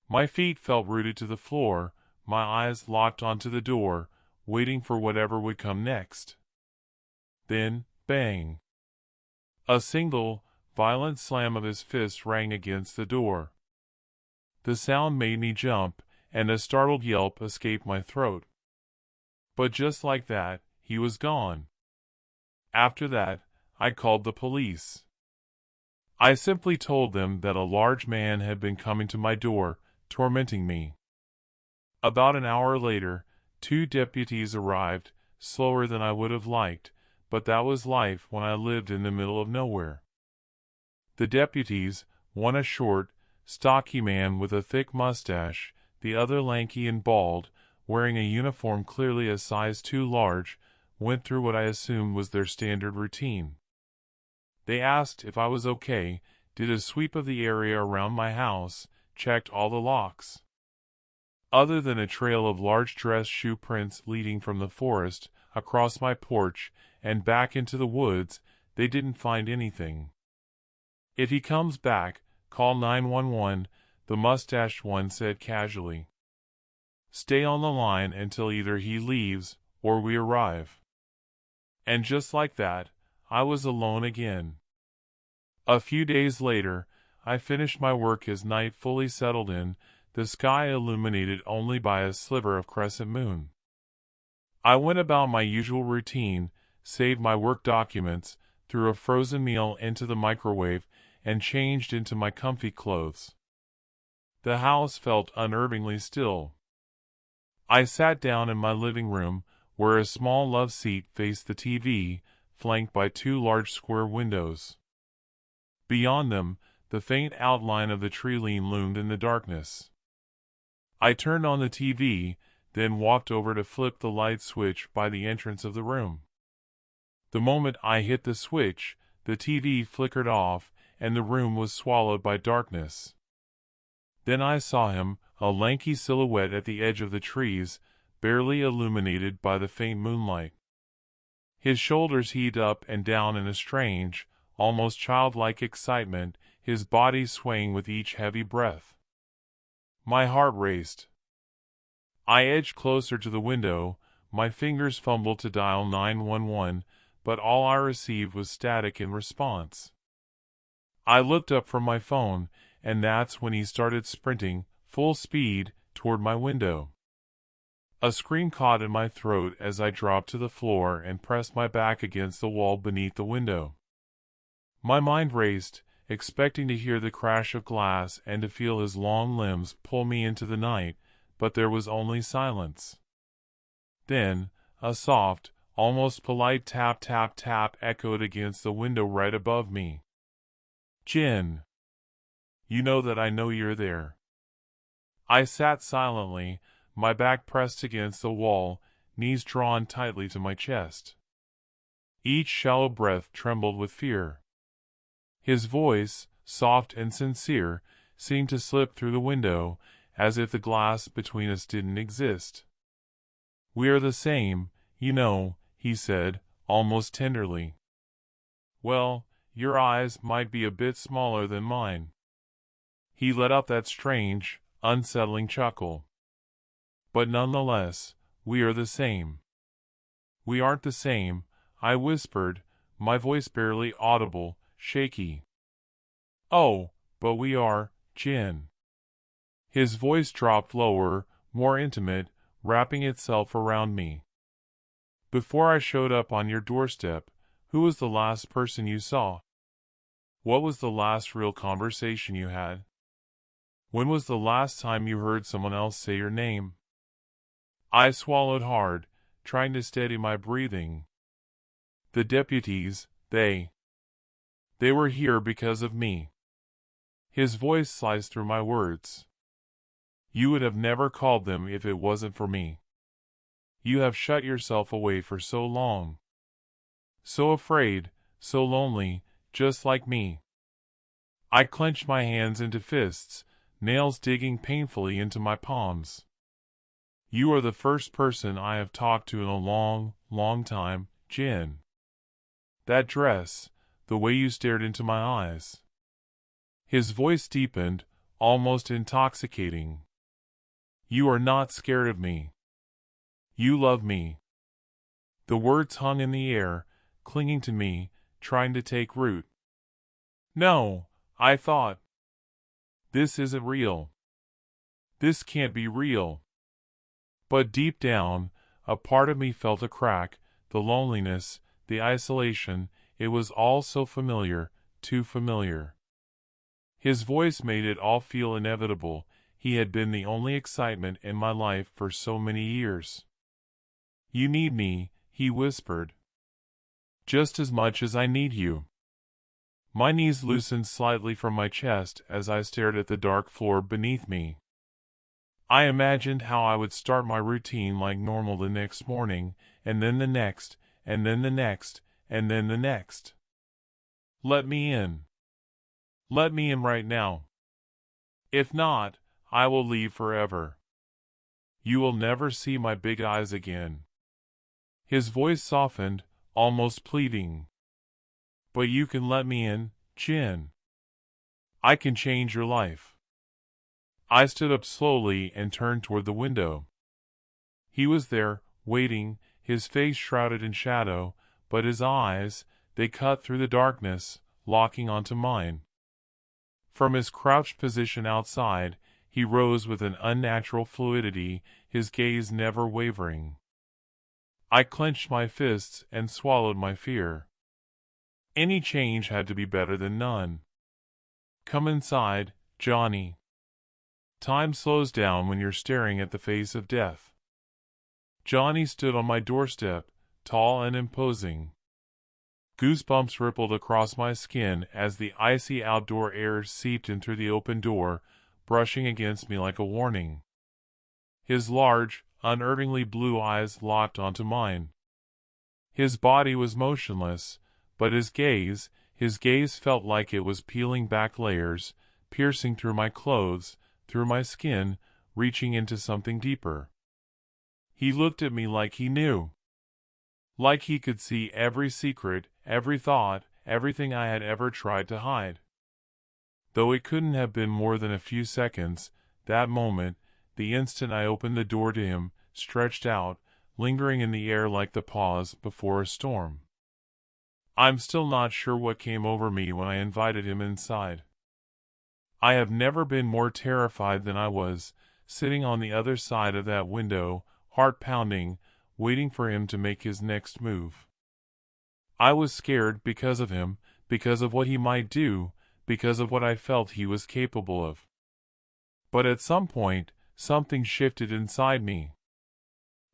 My feet felt rooted to the floor, my eyes locked onto the door, waiting for whatever would come next. Then, bang. A single, violent slam of his fist rang against the door. The sound made me jump, and a startled yelp escaped my throat. But just like that, he was gone. After that, I called the police. I simply told them that a large man had been coming to my door, tormenting me. About an hour later, 2 deputies arrived, slower than I would have liked, but that was life when I lived in the middle of nowhere. The deputies, one a short, stocky man with a thick mustache, the other lanky and bald, wearing a uniform clearly a size too large, went through what I assumed was their standard routine. They asked if I was okay, did a sweep of the area around my house, checked all the locks. Other than a trail of large dress shoe prints leading from the forest, across my porch, and back into the woods, they didn't find anything. "If he comes back, call 911, the mustached one said casually. "Stay on the line until either he leaves, or we arrive." And just like that, I was alone again. A few days later, I finished my work as night fully settled in, the sky illuminated only by a sliver of crescent moon. I went about my usual routine, saved my work documents, threw a frozen meal into the microwave, and changed into my comfy clothes. The house felt unnervingly still. I sat down in my living room, where a small love seat faced the TV, flanked by 2 large square windows. Beyond them, the faint outline of the tree line loomed in the darkness. I turned on the TV, then walked over to flip the light switch by the entrance of the room. The moment I hit the switch, the TV flickered off, and the room was swallowed by darkness. Then I saw him, a lanky silhouette at the edge of the trees, barely illuminated by the faint moonlight. His shoulders heaved up and down in a strange, almost childlike excitement, his body swaying with each heavy breath. My heart raced. I edged closer to the window, my fingers fumbled to dial 911, but all I received was static in response. I looked up from my phone, and that's when he started sprinting, full speed, toward my window. A scream caught in my throat as I dropped to the floor and pressed my back against the wall beneath the window. My mind raced, expecting to hear the crash of glass and to feel his long limbs pull me into the night, but there was only silence. Then, a soft, almost polite tap tap tap echoed against the window right above me. "Jen. You know that I know you're there." I sat silently, my back pressed against the wall, knees drawn tightly to my chest. Each shallow breath trembled with fear. His voice, soft and sincere, seemed to slip through the window, as if the glass between us didn't exist. "We are the same, you know," he said, almost tenderly. "Well, your eyes might be a bit smaller than mine." He let out that strange, unsettling chuckle. "But nonetheless, we are the same." "We aren't the same," I whispered, my voice barely audible, shaky. "Oh, but we are, Jin." His voice dropped lower, more intimate, wrapping itself around me. "Before I showed up on your doorstep, who was the last person you saw? What was the last real conversation you had? When was the last time you heard someone else say your name?" I swallowed hard, trying to steady my breathing. "The deputies, they were here because of me." His voice sliced through my words. "You would have never called them if it wasn't for me. You have shut yourself away for so long. So afraid, so lonely, just like me." I clenched my hands into fists, nails digging painfully into my palms. "You are the first person I have talked to in a long, long time, Jin. That dress, the way you stared into my eyes." His voice deepened, almost intoxicating. "You are not scared of me. You love me." The words hung in the air, clinging to me, trying to take root. "No," I thought. "This isn't real. This can't be real." But deep down, a part of me felt a crack, the loneliness, the isolation. It was all so familiar, too familiar. His voice made it all feel inevitable. He had been the only excitement in my life for so many years. "You need me," he whispered. "Just as much as I need you." My knees loosened slightly from my chest as I stared at the dark floor beneath me. I imagined how I would start my routine like normal the next morning, and then the next, and then the next, and then the next. "Let me in. Let me in right now. If not, I will leave forever. You will never see my big eyes again." His voice softened, almost pleading. "But you can let me in, Jin. I can change your life." I stood up slowly and turned toward the window. He was there, waiting, his face shrouded in shadow, but his eyes, they cut through the darkness, locking onto mine. From his crouched position outside, he rose with an unnatural fluidity, his gaze never wavering. I clenched my fists and swallowed my fear. Any change had to be better than none. "Come inside, Johnny. Time slows down when you're staring at the face of death." Johnny stood on my doorstep, tall and imposing. Goosebumps rippled across my skin as the icy outdoor air seeped in through the open door, brushing against me like a warning. His large, unerringly blue eyes locked onto mine. His body was motionless, but his gaze felt like it was peeling back layers, piercing through my clothes, through my skin, reaching into something deeper. He looked at me like he knew. Like he could see every secret, every thought, everything I had ever tried to hide. Though it couldn't have been more than a few seconds, that moment, the instant I opened the door to him, stretched out, lingering in the air like the pause before a storm. I'm still not sure what came over me when I invited him inside. I have never been more terrified than I was, sitting on the other side of that window, heart pounding, waiting for him to make his next move. I was scared because of him, because of what he might do, because of what I felt he was capable of. But at some point, something shifted inside me.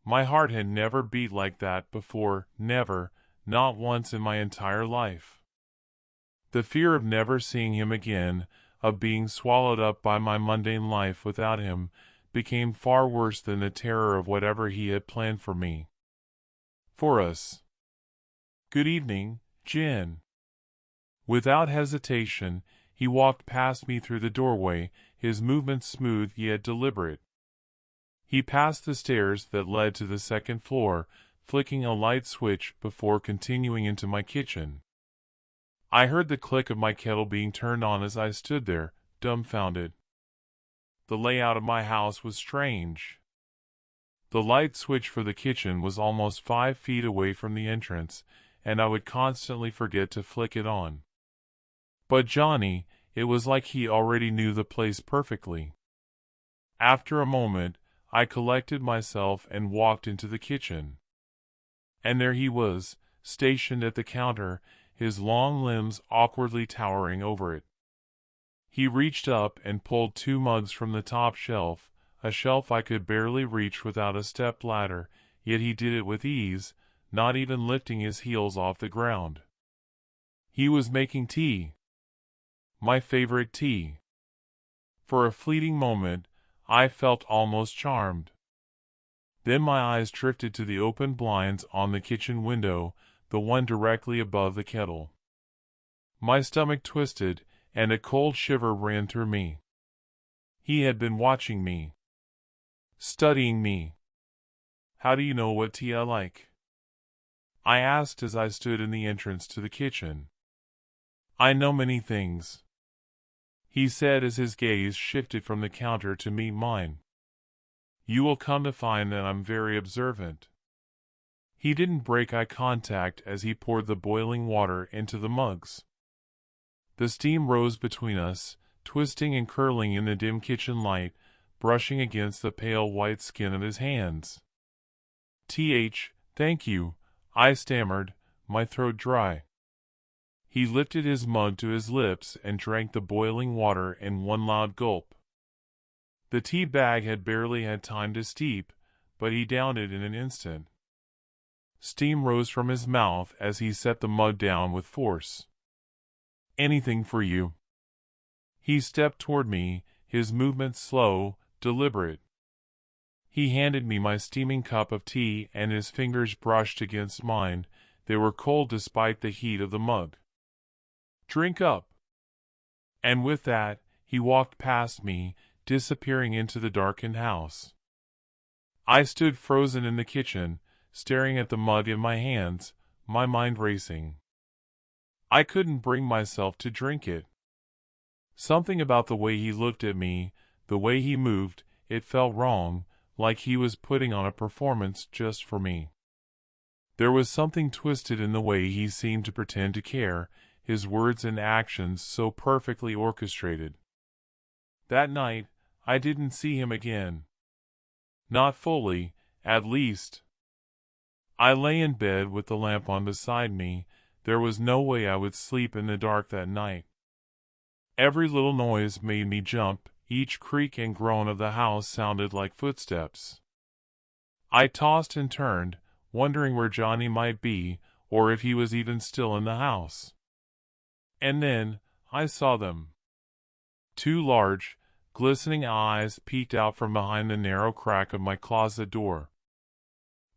My heart had never beat like that before, never, not once in my entire life. The fear of never seeing him again, of being swallowed up by my mundane life without him, became far worse than the terror of whatever he had planned for me. For us. Good evening, Jen. Without hesitation, he walked past me through the doorway, his movements smooth yet deliberate. He passed the stairs that led to the second floor, flicking a light switch before continuing into my kitchen. I heard the click of my kettle being turned on as I stood there, dumbfounded. The layout of my house was strange. The light switch for the kitchen was almost 5 feet away from the entrance, and I would constantly forget to flick it on. But Johnny, it was like he already knew the place perfectly. After a moment, I collected myself and walked into the kitchen. And there he was, stationed at the counter, his long limbs awkwardly towering over it. He reached up and pulled 2 mugs from the top shelf, a shelf I could barely reach without a step ladder, yet he did it with ease, not even lifting his heels off the ground. He was making tea. My favorite tea. For a fleeting moment, I felt almost charmed. Then my eyes drifted to the open blinds on the kitchen window, the one directly above the kettle. My stomach twisted, and a cold shiver ran through me. He had been watching me. Studying me. How do you know what tea I like? I asked as I stood in the entrance to the kitchen. I know many things, he said as his gaze shifted from the counter to meet mine. You will come to find that I'm very observant. He didn't break eye contact as he poured the boiling water into the mugs. The steam rose between us, twisting and curling in the dim kitchen light, brushing against the pale white skin of his hands. Thank you, I stammered, my throat dry. He lifted his mug to his lips and drank the boiling water in one loud gulp. The tea bag had barely had time to steep, but he downed it in an instant. Steam rose from his mouth as he set the mug down with force. Anything for you. He stepped toward me, his movements slow, deliberate. He handed me my steaming cup of tea and his fingers brushed against mine. They were cold despite the heat of the mug. Drink up. And with that, he walked past me, disappearing into the darkened house. I stood frozen in the kitchen, staring at the mug in my hands, my mind racing. I couldn't bring myself to drink it. Something about the way he looked at me, the way he moved, it felt wrong, like he was putting on a performance just for me. There was something twisted in the way he seemed to pretend to care, his words and actions so perfectly orchestrated. That night, I didn't see him again. Not fully, at least. I lay in bed with the lamp on beside me. There was no way I would sleep in the dark that night. Every little noise made me jump, each creak and groan of the house sounded like footsteps. I tossed and turned, wondering where Johnny might be, or if he was even still in the house. And then, I saw them. 2 large, glistening eyes peeked out from behind the narrow crack of my closet door.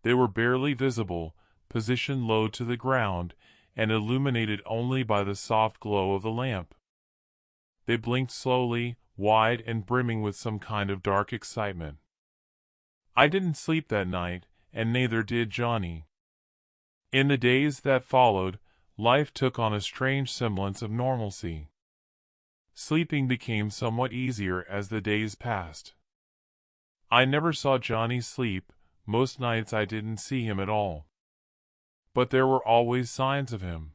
They were barely visible, positioned low to the ground, and illuminated only by the soft glow of the lamp. They blinked slowly, wide and brimming with some kind of dark excitement. I didn't sleep that night, and neither did Johnny. In the days that followed, life took on a strange semblance of normalcy. Sleeping became somewhat easier as the days passed. I never saw Johnny sleep, most nights I didn't see him at all. But there were always signs of him.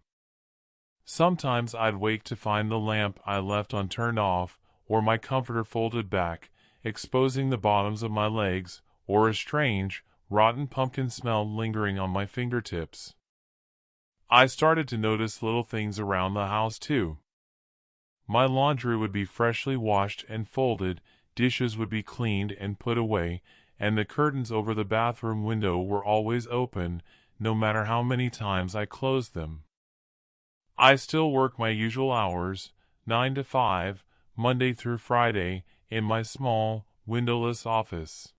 Sometimes I'd wake to find the lamp I left unturned off, or my comforter folded back, exposing the bottoms of my legs, or a strange, rotten pumpkin smell lingering on my fingertips. I started to notice little things around the house too. My laundry would be freshly washed and folded, dishes would be cleaned and put away, and the curtains over the bathroom window were always open, no matter how many times I closed them. I still work my usual hours, 9 to 5, Monday through Friday, in my small, windowless office.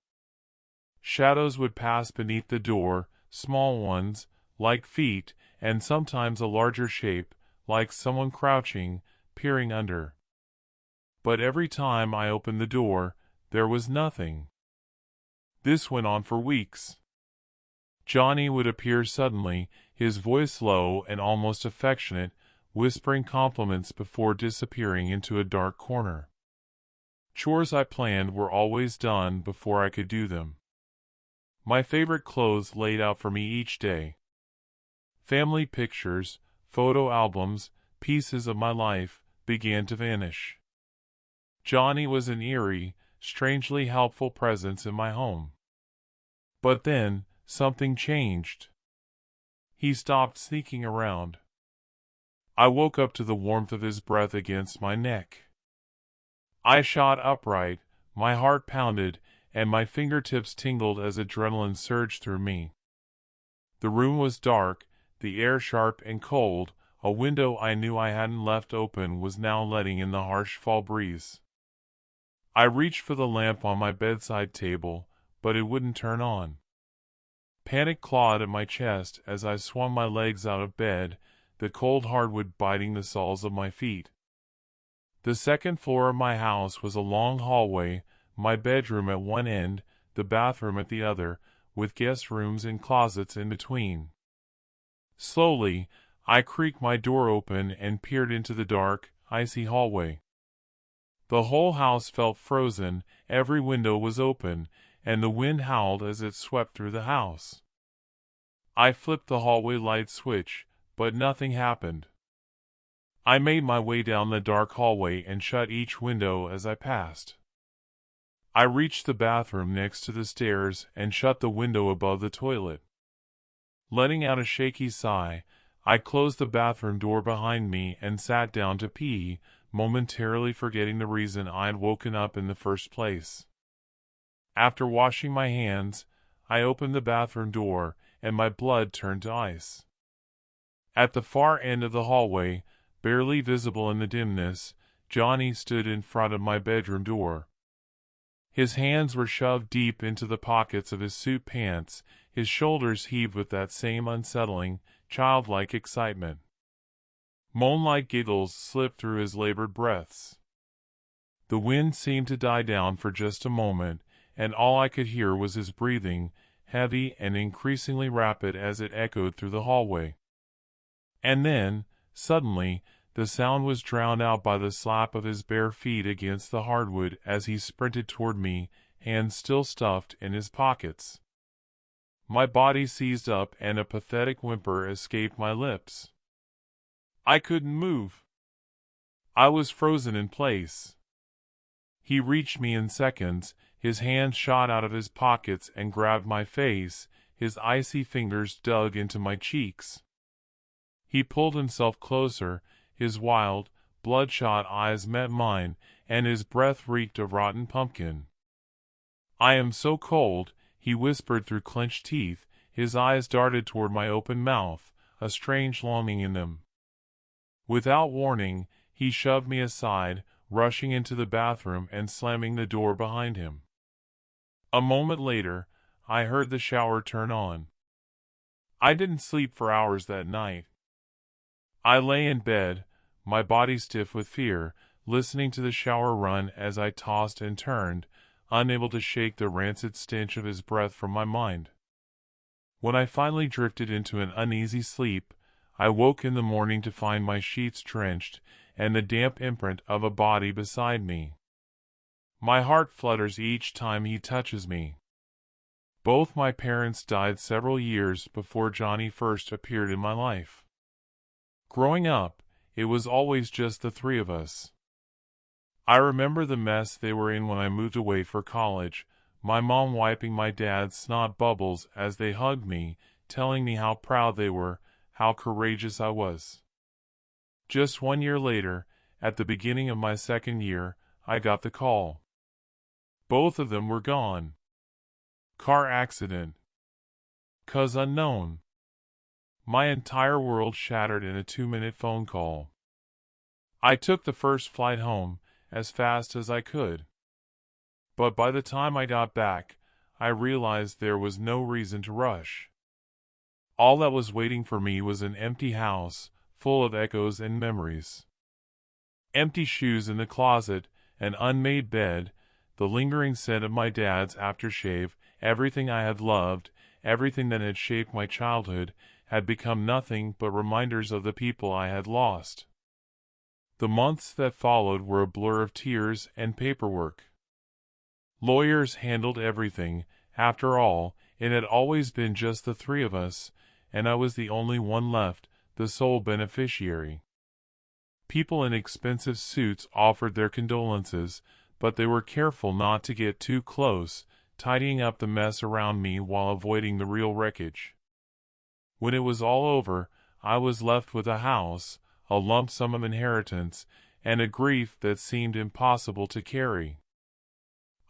Shadows would pass beneath the door, small ones, like feet, and sometimes a larger shape, like someone crouching, peering under. But every time I opened the door, there was nothing. This went on for weeks. Johnny would appear suddenly, his voice low and almost affectionate, whispering compliments before disappearing into a dark corner. Chores I planned were always done before I could do them. My favorite clothes laid out for me each day. Family pictures, photo albums, pieces of my life began to vanish. Johnny was an eerie, strangely helpful presence in my home. But then, something changed. He stopped sneaking around. I woke up to the warmth of his breath against my neck. I shot upright, my heart pounded, and my fingertips tingled as adrenaline surged through me. The room was dark, the air sharp and cold. A window I knew I hadn't left open was now letting in the harsh fall breeze. I reached for the lamp on my bedside table, but it wouldn't turn on. Panic clawed at my chest as I swung my legs out of bed, the cold hardwood biting the soles of my feet. The second floor of my house was a long hallway, my bedroom at one end, the bathroom at the other, with guest rooms and closets in between. Slowly, I creaked my door open and peered into the dark, icy hallway. The whole house felt frozen, every window was open, and the wind howled as it swept through the house. I flipped the hallway light switch, but nothing happened. I made my way down the dark hallway and shut each window as I passed. I reached the bathroom next to the stairs and shut the window above the toilet. Letting out a shaky sigh, I closed the bathroom door behind me and sat down to pee, momentarily forgetting the reason I had woken up in the first place. After washing my hands, I opened the bathroom door, and my blood turned to ice. At the far end of the hallway, barely visible in the dimness, Johnny stood in front of my bedroom door. His hands were shoved deep into the pockets of his suit pants, his shoulders heaved with that same unsettling, childlike excitement. Moan-like giggles slipped through his labored breaths. The wind seemed to die down for just a moment, and all I could hear was his breathing, heavy and increasingly rapid as it echoed through the hallway. And then, suddenly, the sound was drowned out by the slap of his bare feet against the hardwood as he sprinted toward me, hands still stuffed in his pockets. My body seized up and a pathetic whimper escaped my lips. I couldn't move. I was frozen in place. He reached me in seconds, his hand shot out of his pockets and grabbed my face, his icy fingers dug into my cheeks. He pulled himself closer, his wild, bloodshot eyes met mine, and his breath reeked of rotten pumpkin. "I am so cold," he whispered through clenched teeth, his eyes darted toward my open mouth, a strange longing in them. Without warning, he shoved me aside, rushing into the bathroom and slamming the door behind him. A moment later, I heard the shower turn on. I didn't sleep for hours that night. I lay in bed, my body stiff with fear, listening to the shower run as I tossed and turned, unable to shake the rancid stench of his breath from my mind. When I finally drifted into an uneasy sleep, I woke in the morning to find my sheets drenched and the damp imprint of a body beside me. My heart flutters each time he touches me. Both my parents died several years before Johnny first appeared in my life. Growing up, it was always just the three of us. I remember the mess they were in when I moved away for college, my mom wiping my dad's snot bubbles as they hugged me, telling me how proud they were, how courageous I was. Just 1 year later, at the beginning of my second year, I got the call. Both of them were gone. Car accident. Cause unknown. My entire world shattered in a 2-minute phone call. I took the first flight home, as fast as I could. But by the time I got back, I realized there was no reason to rush. All that was waiting for me was an empty house, full of echoes and memories. Empty shoes in the closet, an unmade bed, the lingering scent of my dad's aftershave, everything I had loved, everything that had shaped my childhood, had become nothing but reminders of the people I had lost. The months that followed were a blur of tears and paperwork. Lawyers handled everything. After all, it had always been just the three of us, and I was the only one left, the sole beneficiary. People in expensive suits offered their condolences, but they were careful not to get too close, tidying up the mess around me while avoiding the real wreckage. When it was all over, I was left with a house, a lump sum of inheritance, and a grief that seemed impossible to carry.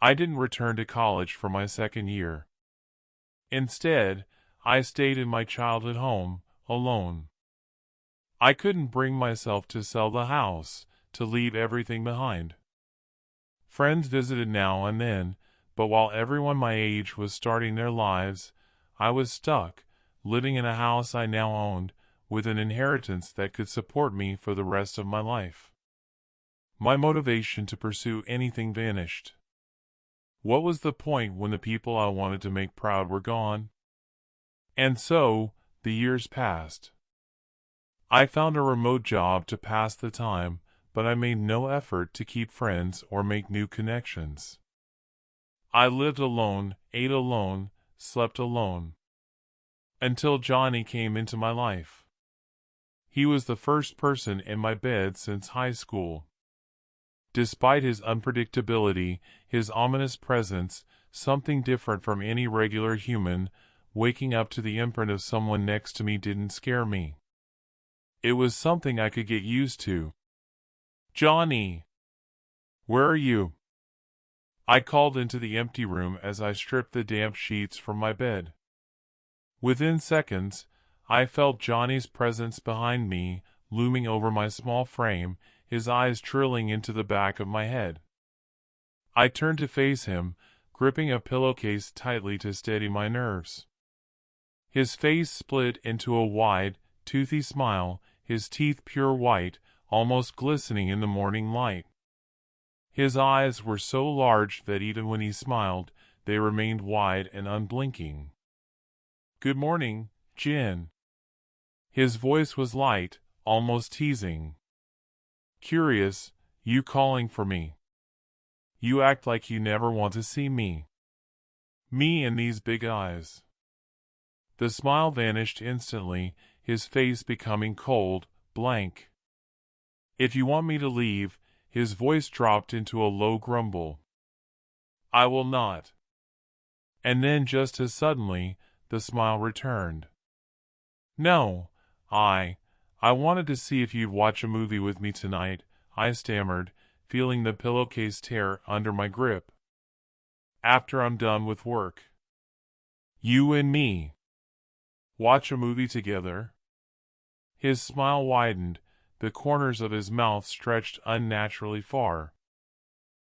I didn't return to college for my second year. Instead, I stayed in my childhood home, alone. I couldn't bring myself to sell the house, to leave everything behind. Friends visited now and then, but while everyone my age was starting their lives, I was stuck, living in a house I now owned, with an inheritance that could support me for the rest of my life. My motivation to pursue anything vanished. What was the point when the people I wanted to make proud were gone? And so, the years passed. I found a remote job to pass the time, but I made no effort to keep friends or make new connections. I lived alone, ate alone, slept alone. Until Johnny came into my life. He was the first person in my bed since high school. Despite his unpredictability, his ominous presence, something different from any regular human, waking up to the imprint of someone next to me didn't scare me. It was something I could get used to. "Johnny! Where are you?" I called into the empty room as I stripped the damp sheets from my bed. Within seconds, I felt Johnny's presence behind me, looming over my small frame, his eyes drilling into the back of my head. I turned to face him, gripping a pillowcase tightly to steady my nerves. His face split into a wide, toothy smile, his teeth pure white, almost glistening in the morning light. His eyes were so large that even when he smiled, they remained wide and unblinking. "Good morning, Jen." His voice was light, almost teasing. "Curious, you calling for me? You act like you never want to see me. Me and these big eyes." The smile vanished instantly, his face becoming cold, blank. "If you want me to leave," his voice dropped into a low grumble. "I will not." And then just as suddenly, the smile returned. "No, I wanted to see if you'd watch a movie with me tonight," I stammered, feeling the pillowcase tear under my grip. "After I'm done with work." "You and me. Watch a movie together?" His smile widened, the corners of his mouth stretched unnaturally far.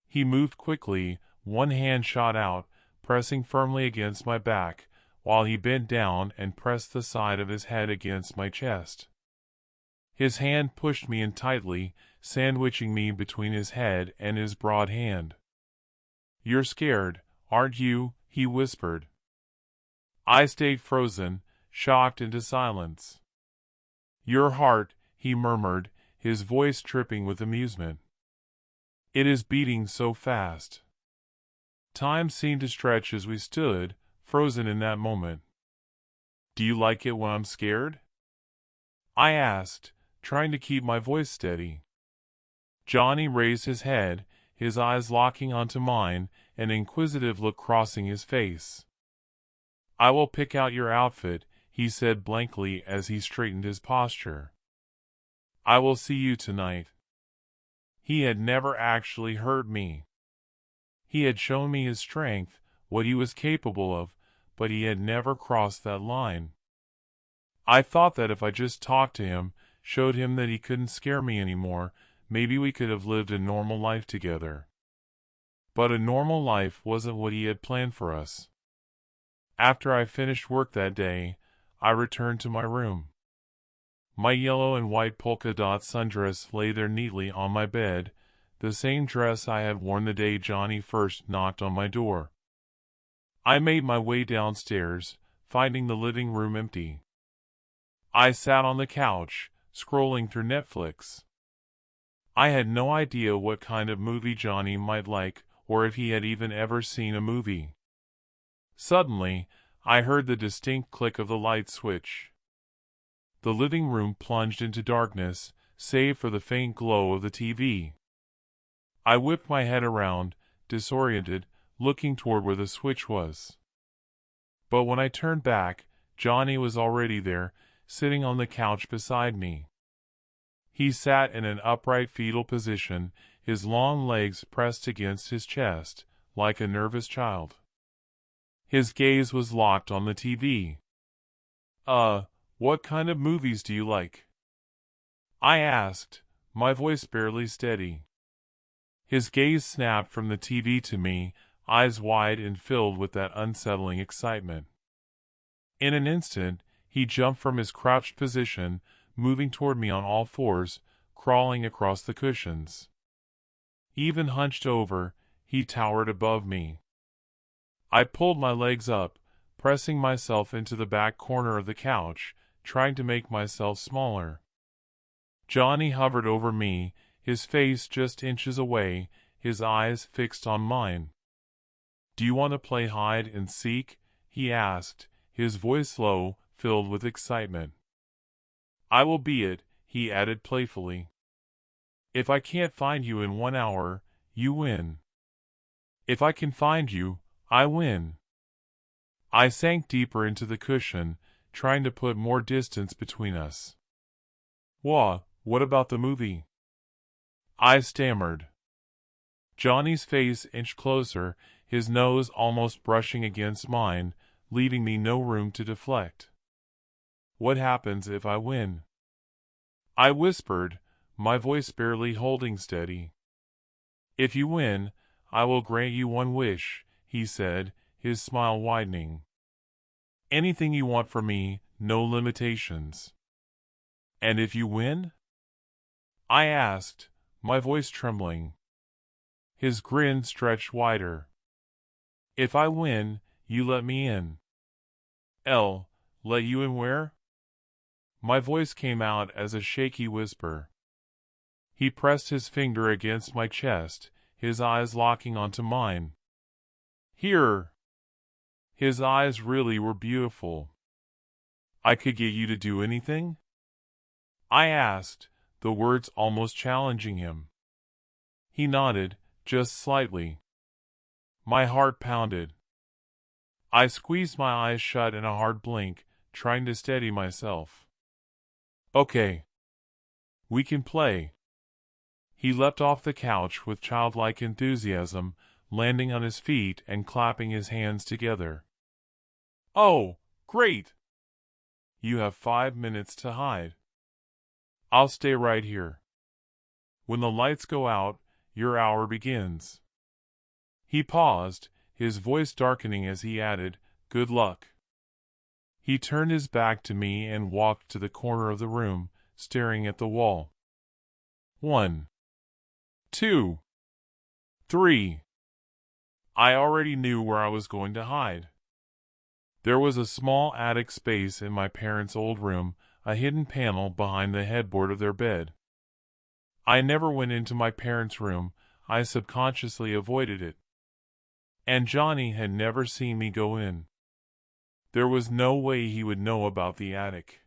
He moved quickly, one hand shot out, pressing firmly against my back, while he bent down and pressed the side of his head against my chest. His hand pushed me in tightly, sandwiching me between his head and his broad hand. "You're scared, aren't you?" he whispered. I stayed frozen, shocked into silence. "Your heart," he murmured, his voice tripping with amusement. "It is beating so fast." Time seemed to stretch as we stood, frozen in that moment. "Do you like it when I'm scared?" I asked, trying to keep my voice steady. Johnny raised his head, his eyes locking onto mine, an inquisitive look crossing his face. "I will pick out your outfit," he said blankly as he straightened his posture. "I will see you tonight." He had never actually hurt me. He had shown me his strength, what he was capable of, but he had never crossed that line. I thought that if I just talked to him, showed him that he couldn't scare me anymore, maybe we could have lived a normal life together. But a normal life wasn't what he had planned for us. After I finished work that day, I returned to my room. My yellow and white polka dot sundress lay there neatly on my bed, the same dress I had worn the day Johnny first knocked on my door. I made my way downstairs, finding the living room empty. I sat on the couch, scrolling through Netflix. I had no idea what kind of movie Johnny might like, or if he had even ever seen a movie. Suddenly, I heard the distinct click of the light switch. The living room plunged into darkness, save for the faint glow of the TV. I whipped my head around, disoriented, looking toward where the switch was. But when I turned back, Johnny was already there, sitting on the couch beside me. He sat in an upright fetal position, his long legs pressed against his chest, like a nervous child. His gaze was locked on the TV. What kind of movies do you like?" I asked, my voice barely steady. His gaze snapped from the TV to me, eyes wide and filled with that unsettling excitement. In an instant, he jumped from his crouched position, moving toward me on all fours, crawling across the cushions. Even hunched over, he towered above me. I pulled my legs up, pressing myself into the back corner of the couch, trying to make myself smaller. Johnny hovered over me, his face just inches away, his eyes fixed on mine. "Do you want to play hide and seek?" he asked, his voice low, filled with excitement. "I will be it," he added playfully. "If I can't find you in 1 hour, you win. If I can find you, I win." I sank deeper into the cushion, trying to put more distance between us. What about the movie?" I stammered. Johnny's face inched closer, his nose almost brushing against mine, leaving me no room to deflect. "What happens if I win?" I whispered, my voice barely holding steady. "If you win, I will grant you one wish," he said, his smile widening. "Anything you want from me, no limitations." "And if you win?" I asked, my voice trembling. His grin stretched wider. "If I win, you let me in." Let you in where?" My voice came out as a shaky whisper. He pressed his finger against my chest, his eyes locking onto mine. "Here." His eyes really were beautiful. "I could get you to do anything?" I asked, the words almost challenging him. He nodded, just slightly. My heart pounded. I squeezed my eyes shut in a hard blink, trying to steady myself. "Okay. We can play." He leapt off the couch with childlike enthusiasm, landing on his feet and clapping his hands together. "Oh, great! You have 5 minutes to hide. I'll stay right here. When the lights go out, your hour begins." He paused, his voice darkening as he added, "Good luck." He turned his back to me and walked to the corner of the room, staring at the wall. 1, 2, 3. I already knew where I was going to hide. There was a small attic space in my parents' old room, a hidden panel behind the headboard of their bed. I never went into my parents' room, I subconsciously avoided it. And Johnny had never seen me go in. There was no way he would know about the attic.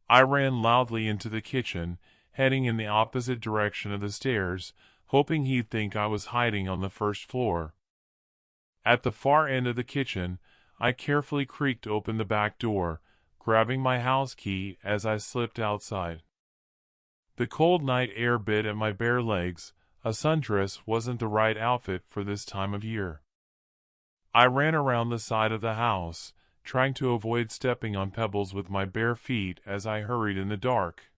I ran loudly into the kitchen, heading in the opposite direction of the stairs, hoping he'd think I was hiding on the first floor. At the far end of the kitchen, I carefully creaked open the back door, grabbing my house key as I slipped outside. The cold night air bit at my bare legs. A sundress wasn't the right outfit for this time of year. I ran around the side of the house, trying to avoid stepping on pebbles with my bare feet as I hurried in the dark.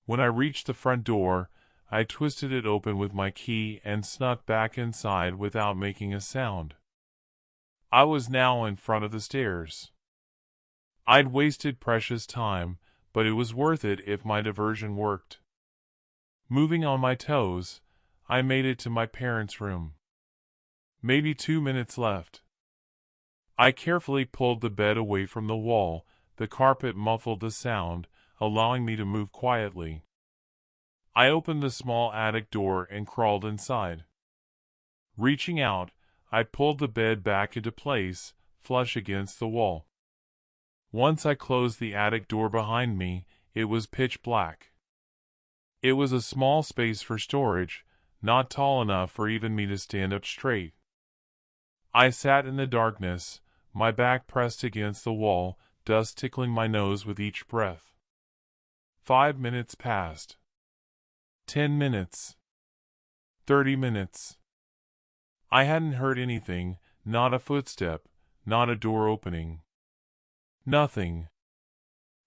When I reached the front door, I twisted it open with my key and snuck back inside without making a sound. I was now in front of the stairs. I'd wasted precious time, but it was worth it if my diversion worked. Moving on my toes, I made it to my parents' room. Maybe 2 minutes left. I carefully pulled the bed away from the wall. The carpet muffled the sound, allowing me to move quietly. I opened the small attic door and crawled inside. Reaching out, I pulled the bed back into place, flush against the wall. Once I closed the attic door behind me, it was pitch black. It was a small space for storage, not tall enough for even me to stand up straight. I sat in the darkness, my back pressed against the wall, dust tickling my nose with each breath. 5 minutes passed. 10 minutes. 30 minutes. I hadn't heard anything, not a footstep, not a door opening. Nothing.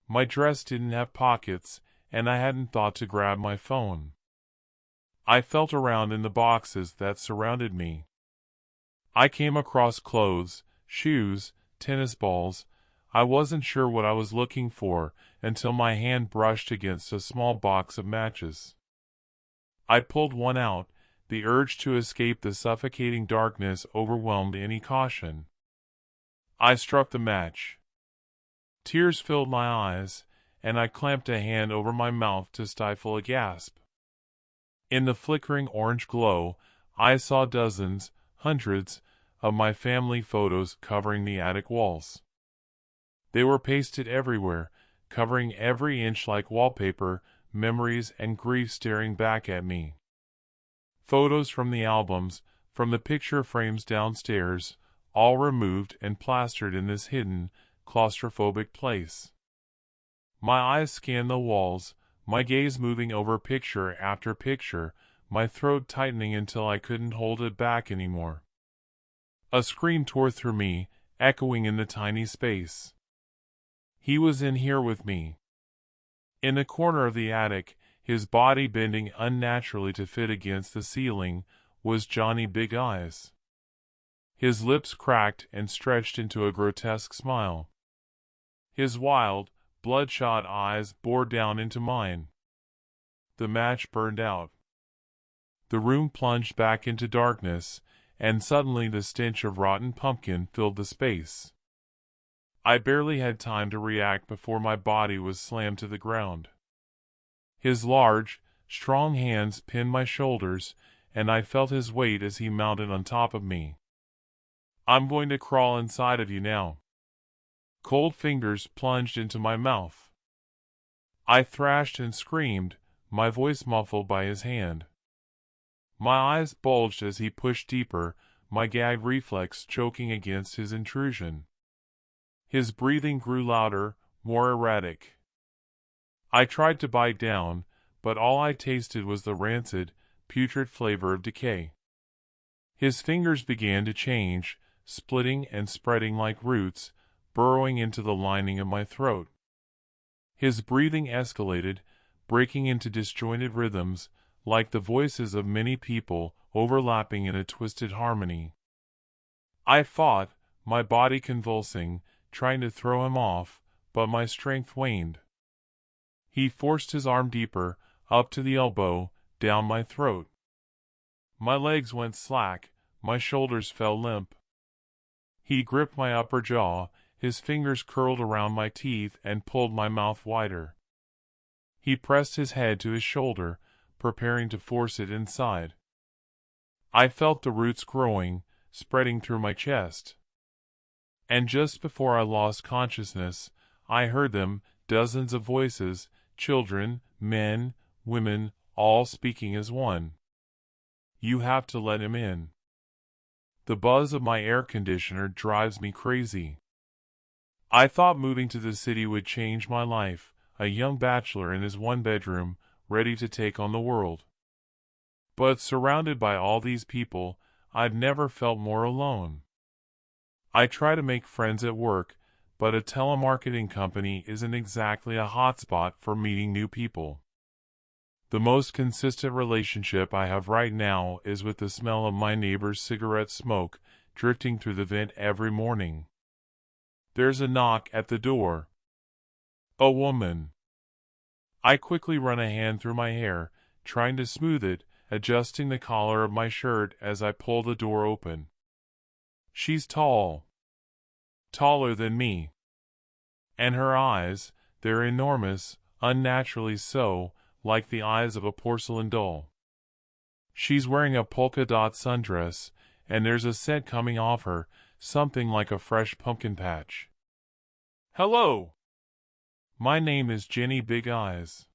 My dress didn't have pockets, and I hadn't thought to grab my phone. I felt around in the boxes that surrounded me. I came across clothes, shoes, tennis balls. I wasn't sure what I was looking for until my hand brushed against a small box of matches. I pulled one out. The urge to escape the suffocating darkness overwhelmed any caution. I struck the match. Tears filled my eyes, and I clamped a hand over my mouth to stifle a gasp. In the flickering orange glow, I saw dozens, hundreds, of my family photos covering the attic walls. They were pasted everywhere, covering every inch like wallpaper, memories and grief staring back at me. Photos from the albums, from the picture frames downstairs, all removed and plastered in this hidden, claustrophobic place. My eyes scanned the walls, my gaze moving over picture after picture, my throat tightening until I couldn't hold it back anymore. A scream tore through me, echoing in the tiny space. He was in here with me. In a corner of the attic, his body bending unnaturally to fit against the ceiling, was Johnny Big Eyes. His lips cracked and stretched into a grotesque smile. His wild, bloodshot eyes bored down into mine. The match burned out. The room plunged back into darkness, and suddenly the stench of rotten pumpkin filled the space. I barely had time to react before my body was slammed to the ground. His large, strong hands pinned my shoulders, and I felt his weight as he mounted on top of me. I'm going to crawl inside of you now. Cold fingers plunged into my mouth. I thrashed and screamed, my voice muffled by his hand. My eyes bulged as he pushed deeper, my gag reflex choking against his intrusion. His breathing grew louder, more erratic. I tried to bite down, but all I tasted was the rancid, putrid flavor of decay. His fingers began to change, splitting and spreading like roots, burrowing into the lining of my throat. His breathing escalated, breaking into disjointed rhythms, like the voices of many people overlapping in a twisted harmony. I fought, my body convulsing, trying to throw him off, but my strength waned. He forced his arm deeper, up to the elbow, down my throat. My legs went slack, my shoulders fell limp. He gripped my upper jaw, his fingers curled around my teeth and pulled my mouth wider. He pressed his head to his shoulder, preparing to force it inside. I felt the roots growing, spreading through my chest. And just before I lost consciousness, I heard them, dozens of voices, children, men, women, all speaking as one. You have to let him in. The buzz of my air conditioner drives me crazy. I thought moving to the city would change my life, a young bachelor in his one bedroom, ready to take on the world. But surrounded by all these people, I've never felt more alone. I try to make friends at work, but a telemarketing company isn't exactly a hotspot for meeting new people. The most consistent relationship I have right now is with the smell of my neighbor's cigarette smoke drifting through the vent every morning. There's a knock at the door. A woman. I quickly run a hand through my hair, trying to smooth it, adjusting the collar of my shirt as I pull the door open. She's tall. Taller than me. And her eyes, they're enormous, unnaturally so, like the eyes of a porcelain doll. She's wearing a polka-dot sundress, and there's a scent coming off her, something like a fresh pumpkin patch. Hello! My name is Jenny Big Eyes.